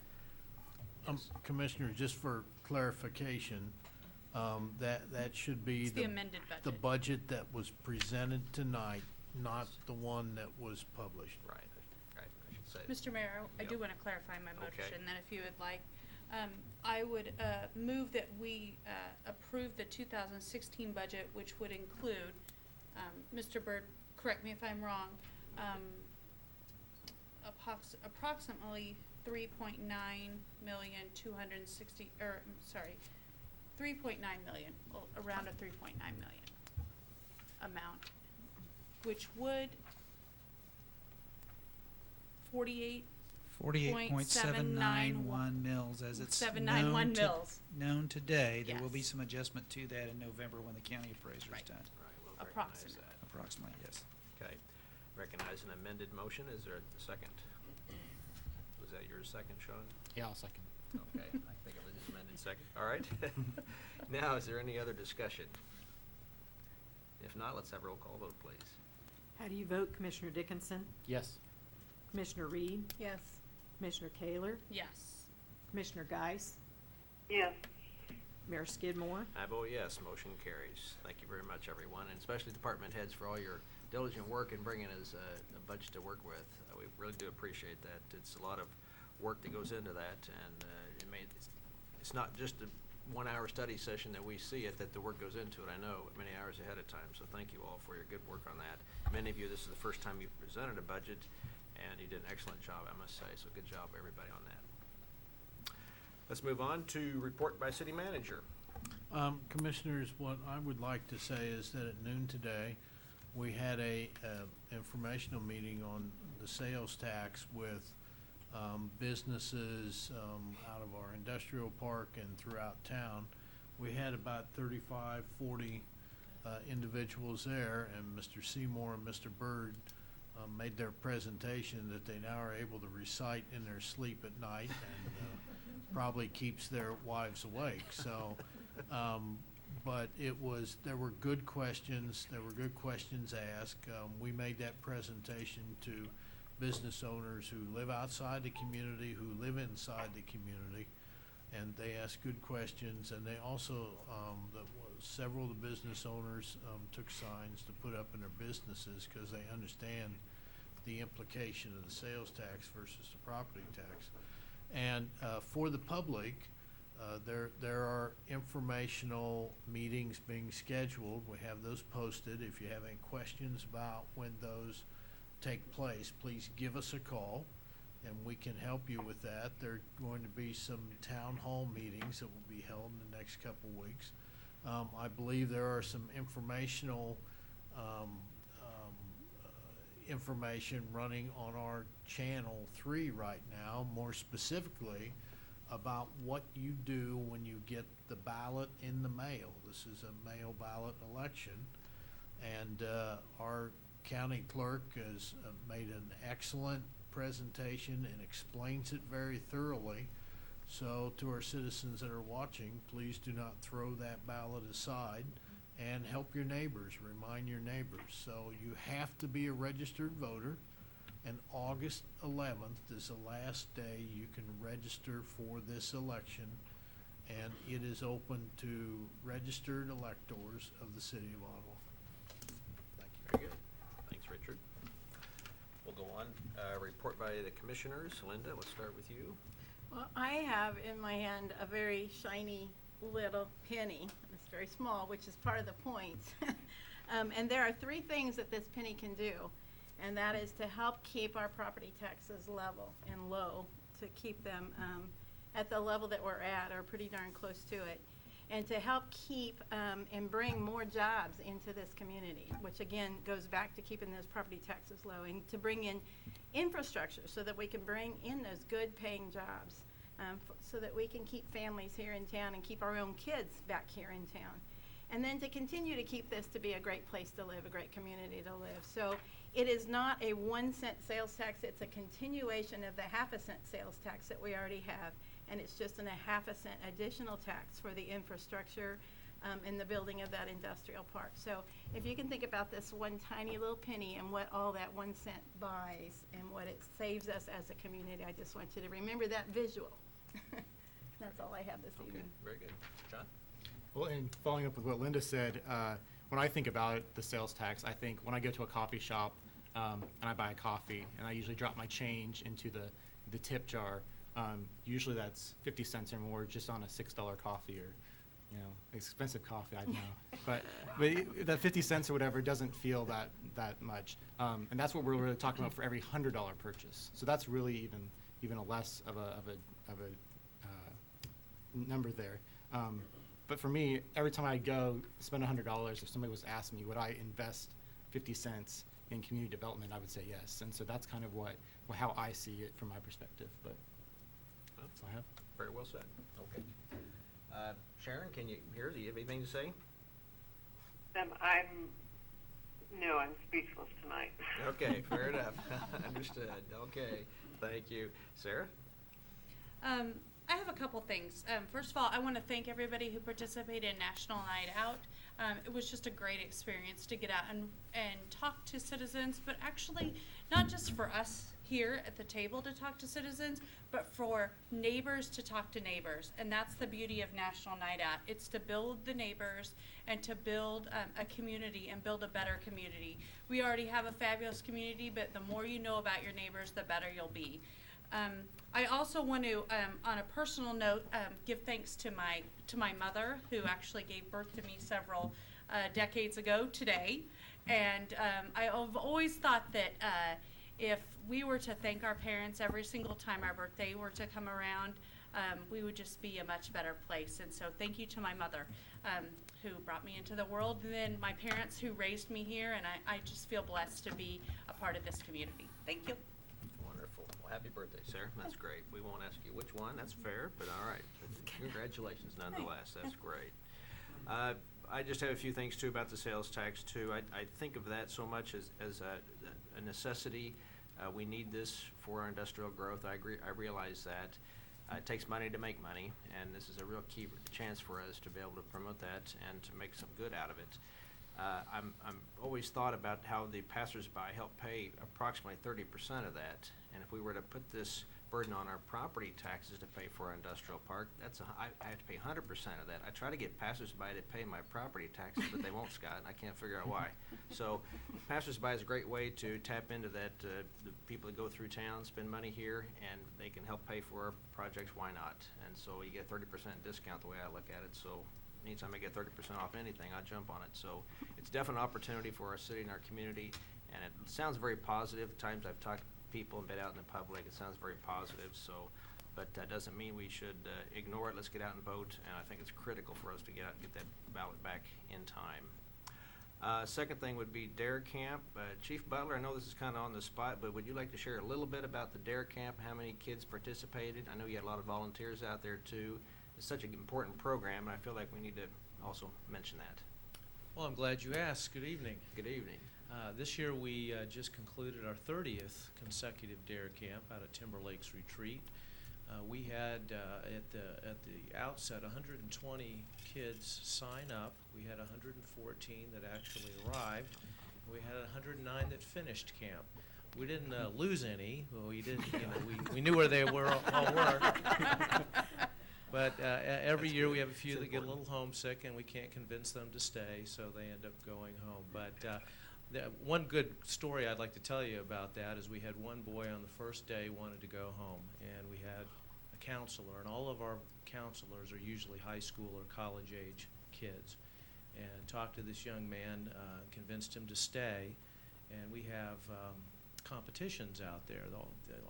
Commissioner, just for clarification, that should be It's the amended budget. the budget that was presented tonight, not the one that was published. Right. I should say. Mr. Mayor, I do Yep. want to clarify my Okay. motion, then if you would like. I would move that we approve the 2016 budget, which would include, Mr. Byrd, correct me if I'm wrong, approximately 3.9 million, well, around a 3.9 million amount, which would 48.791 mils as it's 791 mils. known today. There will be Yes. some adjustment to that in November when the county appraiser is Right. done. Right, we'll recognize Approximate. that. Approximately, yes. Okay. Recognize an amended motion. Is there a second? Was that your second, Sean? Yeah, I'll second. Okay, I think it was just amended second. All right. Now, is there any other discussion? If not, let's have a roll call vote, please. How do you vote, Commissioner Dickinson? Yes. Commissioner Reed? Yes. Commissioner Kaler? Yes. Commissioner Geis? Yes. Mayor Skidmore? I vote yes, motion carries. Thank you very much, everyone, and especially department heads for all your diligent work in bringing us a budget to work with. We really do appreciate that. It's a lot of work that goes into that, and it's not just a 1-hour study session that we see it, that the work goes into it, I know, many hours ahead of time, so thank you all for your good work on that. Many of you, this is the first time you've presented a budget, and you did an excellent job, I must say, so good job, everybody, on that. Let's move on to report by city manager. Commissioners, what I would like to say is that at noon today, we had a informational meeting on the sales tax with businesses out of our industrial park and throughout town. We had about 35, 40 individuals there, and Mr. Seymour and Mr. Byrd made their presentation that they now are able to recite in their sleep at night, and probably keeps their wives awake. So, but there were good questions. There were good questions asked. We made that presentation to business owners who live outside the community, who live inside the community, and they asked good questions. And they also, several of the business owners took signs to put up in their businesses because they understand the implication of the sales tax versus the property tax. And for the public, there are informational meetings being scheduled. We have those posted. If you have any questions about when those take place, please give us a call and we can help you with that. There are going to be some town hall meetings that will be held in the next couple weeks. I believe there are some informational information running on our channel 3 right now, more specifically about what you do when you get the ballot in the mail. This is a mail ballot election, and our county clerk has made an excellent presentation and explains it very thoroughly. So to our citizens that are watching, please do not throw that ballot aside and help your neighbors, remind your neighbors. So you have to be a registered voter, and August 11th is the last day you can register for this election, and it is open to registered electors of the city of Ottawa. Thank you. Very good. Thanks, Richard. We'll go on. Report by the commissioners. Linda, let's start with you. Well, I have in my hand a very shiny little penny. It's very small, which is part of the point. And there are 3 things that this penny can do, and that is to help keep our property taxes level and low, to keep them at the level that we're at, or pretty darn close to it, and to help keep and bring more jobs into this community, which again goes back to keeping those property taxes low, and to bring in infrastructure so that we can bring in those good paying jobs, so that we can keep families here in town and keep our own kids back here in town. And then to continue to keep this to be a great place to live, a great community to live. So it is not a 1-cent sales tax, it's a continuation of the half-a-cent sales tax that we already have. And it's just a half-a-cent additional tax for the infrastructure and the building of that industrial park. So if you can think about this one tiny little penny and what all that 1 cent buys and what it saves us as a community, I just want you to remember that visual. That's all I have this evening. Very good. John? Well, and following up with what Linda said, when I think about the sales tax, I think when I go to a coffee shop and I buy a coffee, and I usually drop my change into the tip jar, usually that's 50 cents or more just on a $6 coffee, or expensive coffee, I know. but that 50 cents or whatever doesn't feel that much, and that's what we're really talking about for every $100 purchase. So that's really even a less of a number there. But for me, every time I go spend $100, if somebody was asking me, would I invest 50 cents in community development, I would say yes. And so that's kind of how I see it from my perspective. But that's all I have. Very well said. Okay. Sharon, can you hear? Do you have anything to say? I'm speechless tonight. Okay, fair enough. Understood. Okay, thank you. Sarah? I have a couple things. First of all, I want to thank everybody who participated in National Night Out. It was just a great experience to get out and talk to citizens, but actually not just for us here at the table to talk to citizens, but for neighbors to talk to neighbors. And that's the beauty of National Night Out. It's to build the neighbors and to build a community and build a better community. We already have a fabulous community, but the more you know about your neighbors, the better you'll be. I also want to, on a personal note, give thanks to my mother, who actually gave birth to me several decades ago today. And I've always thought that if we were to thank our parents every single time our birthday were to come around, we would just be a much better place. And so thank you to my mother, who brought me into the world, and then my parents who raised me here, and I just feel blessed to be a part of this community. Thank you. Wonderful. Well, happy birthday, Sarah. That's great. We won't ask you which one. That's fair, but all right. Congratulations nonetheless. That's great. I just have a few things too about the sales tax too. I think of that so much as a necessity. We need this for our industrial growth. I agree. I realize that. It takes money to make money, and this is a real key chance for us to be able to promote that and to make some good out of it. I'm always thought about how the passersby help pay approximately 30% of that, and if we were to put this burden on our property taxes to pay for our industrial park, I have to pay 100% of that. I try to get passersby to pay my property taxes, but they won't, Scott, and I can't figure out why. So passersby is a great way to tap into that, the people that go through town, spend money here, and they can help pay for our projects, why not? And so you get 30% discount the way I look at it, so anytime I get 30% off anything, I jump on it. So it's definitely an opportunity for our city and our community, and it sounds very positive. The times I've talked to people and been out in the public, it sounds very positive. So, but that doesn't mean we should ignore it. Let's get out and vote, and I think it's critical for us to get out and get that ballot back in time. Second thing would be DARE Camp. Chief Butler, I know this is kind of on the spot, but would you like to share a little bit about the DARE Camp, how many kids participated? I know you had a lot of volunteers out there too. It's such an important program, and I feel like we need to also mention that. Well, I'm glad you asked. Good evening. Good evening. This year we just concluded our 30th consecutive DARE Camp out at Timber Lakes Retreat. We had at the outset 120 kids sign up. We had 114 that actually arrived. We had 109 that finished camp. We didn't lose any. Well, we didn't. We knew where they all were. But every year we have a few that get a little homesick, and we can't convince them to stay, so they end up going home. But one good story I'd like to tell you about that is we had one boy on the first day wanted to go home, and we had a counselor, and all of our counselors are usually high school or college age kids, and talked to this young man, convinced him to stay, and we have competitions out there.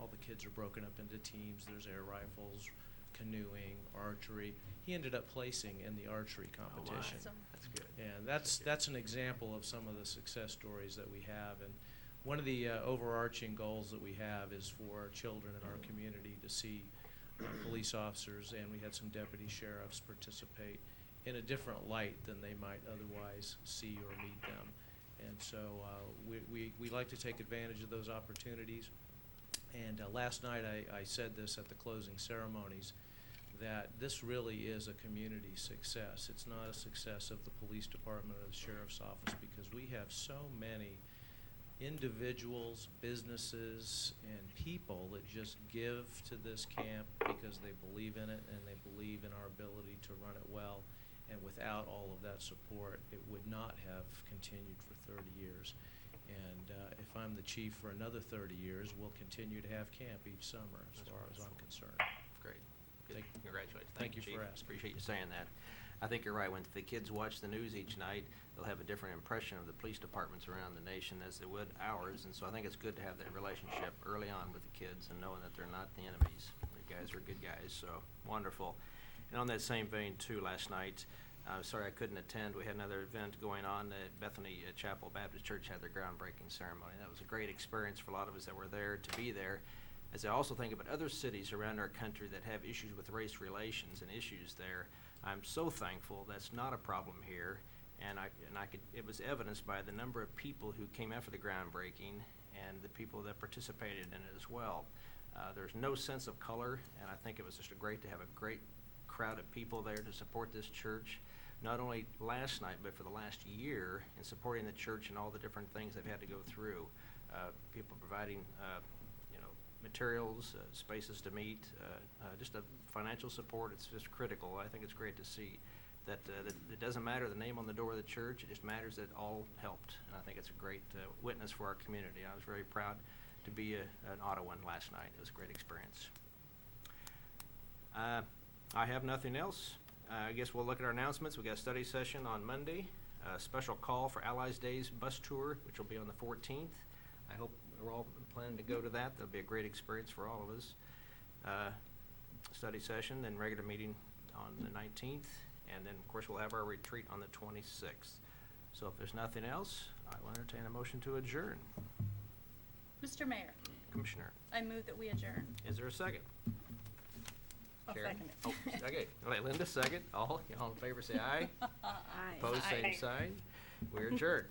All the kids are broken up into teams. There's air rifles, canoeing, archery. He ended up placing in the archery competition. Oh, wow. That's good. And that's an example of some of the success stories that we have. And one of the overarching goals that we have is for children in our community to see police officers, and we had some deputy sheriffs participate in a different light than they might otherwise see or meet them. And so we like to take advantage of those opportunities. And last night I said this at the closing ceremonies, that this really is a community success. It's not a success of the police department or the sheriff's office, because we have so many individuals, businesses, and people that just give to this camp because they believe in it and they believe in our ability to run it well. And without all of that support, it would not have continued for 30 years. And if I'm the chief for another 30 years, we'll continue to have camp each summer, as far as I'm concerned. Great. Good. Congratulations. Thank you Chief. for asking. Appreciate you saying that. I think you're right. When the kids watch the news each night, they'll have a different impression of the police departments around the nation as they would ours. And so I think it's good to have that relationship early on with the kids and knowing that they're not the enemies. The guys are good guys, so wonderful. And on that same vein, too, last night, sorry I couldn't attend. We had another event going on at Bethany Chapel Baptist Church had their groundbreaking ceremony. That was a great experience for a lot of us that were there to be there. As I also think about other cities around our country that have issues with race relations and issues there, I'm so thankful that's not a problem here. And it was evidenced by the number of people who came out for the groundbreaking and the people that participated in it as well. There's no sense of color, and I think it was just great to have a great crowd of people there to support this church, not only last night, but for the last year, in supporting the church and all the different things they've had to go through. People providing materials, spaces to meet, just a financial support. It's just critical. I think it's great to see that it doesn't matter the name on the door of the church. It just matters that all helped. And I think it's a great witness for our community. I was very proud to be an Ottawan last night. It was a great experience. I have nothing else. I guess we'll look at our announcements. We got a study session on Monday, a special call for Allies Days bus tour, which will be on the 14th. I hope we're all planning to go to that. That'll be a great experience for all of us. Study session, then regular meeting on the 19th, and then of course we'll have our retreat on the 26th. So if there's nothing else, I will entertain a motion to adjourn. Mr. Mayor, Commissioner, I move that we adjourn. is there a second? I'll Sharon? second it. Oh, okay. All right, Linda, second. All in favor say aye. Aye. Opposed, same Aye. sign. We're adjourned.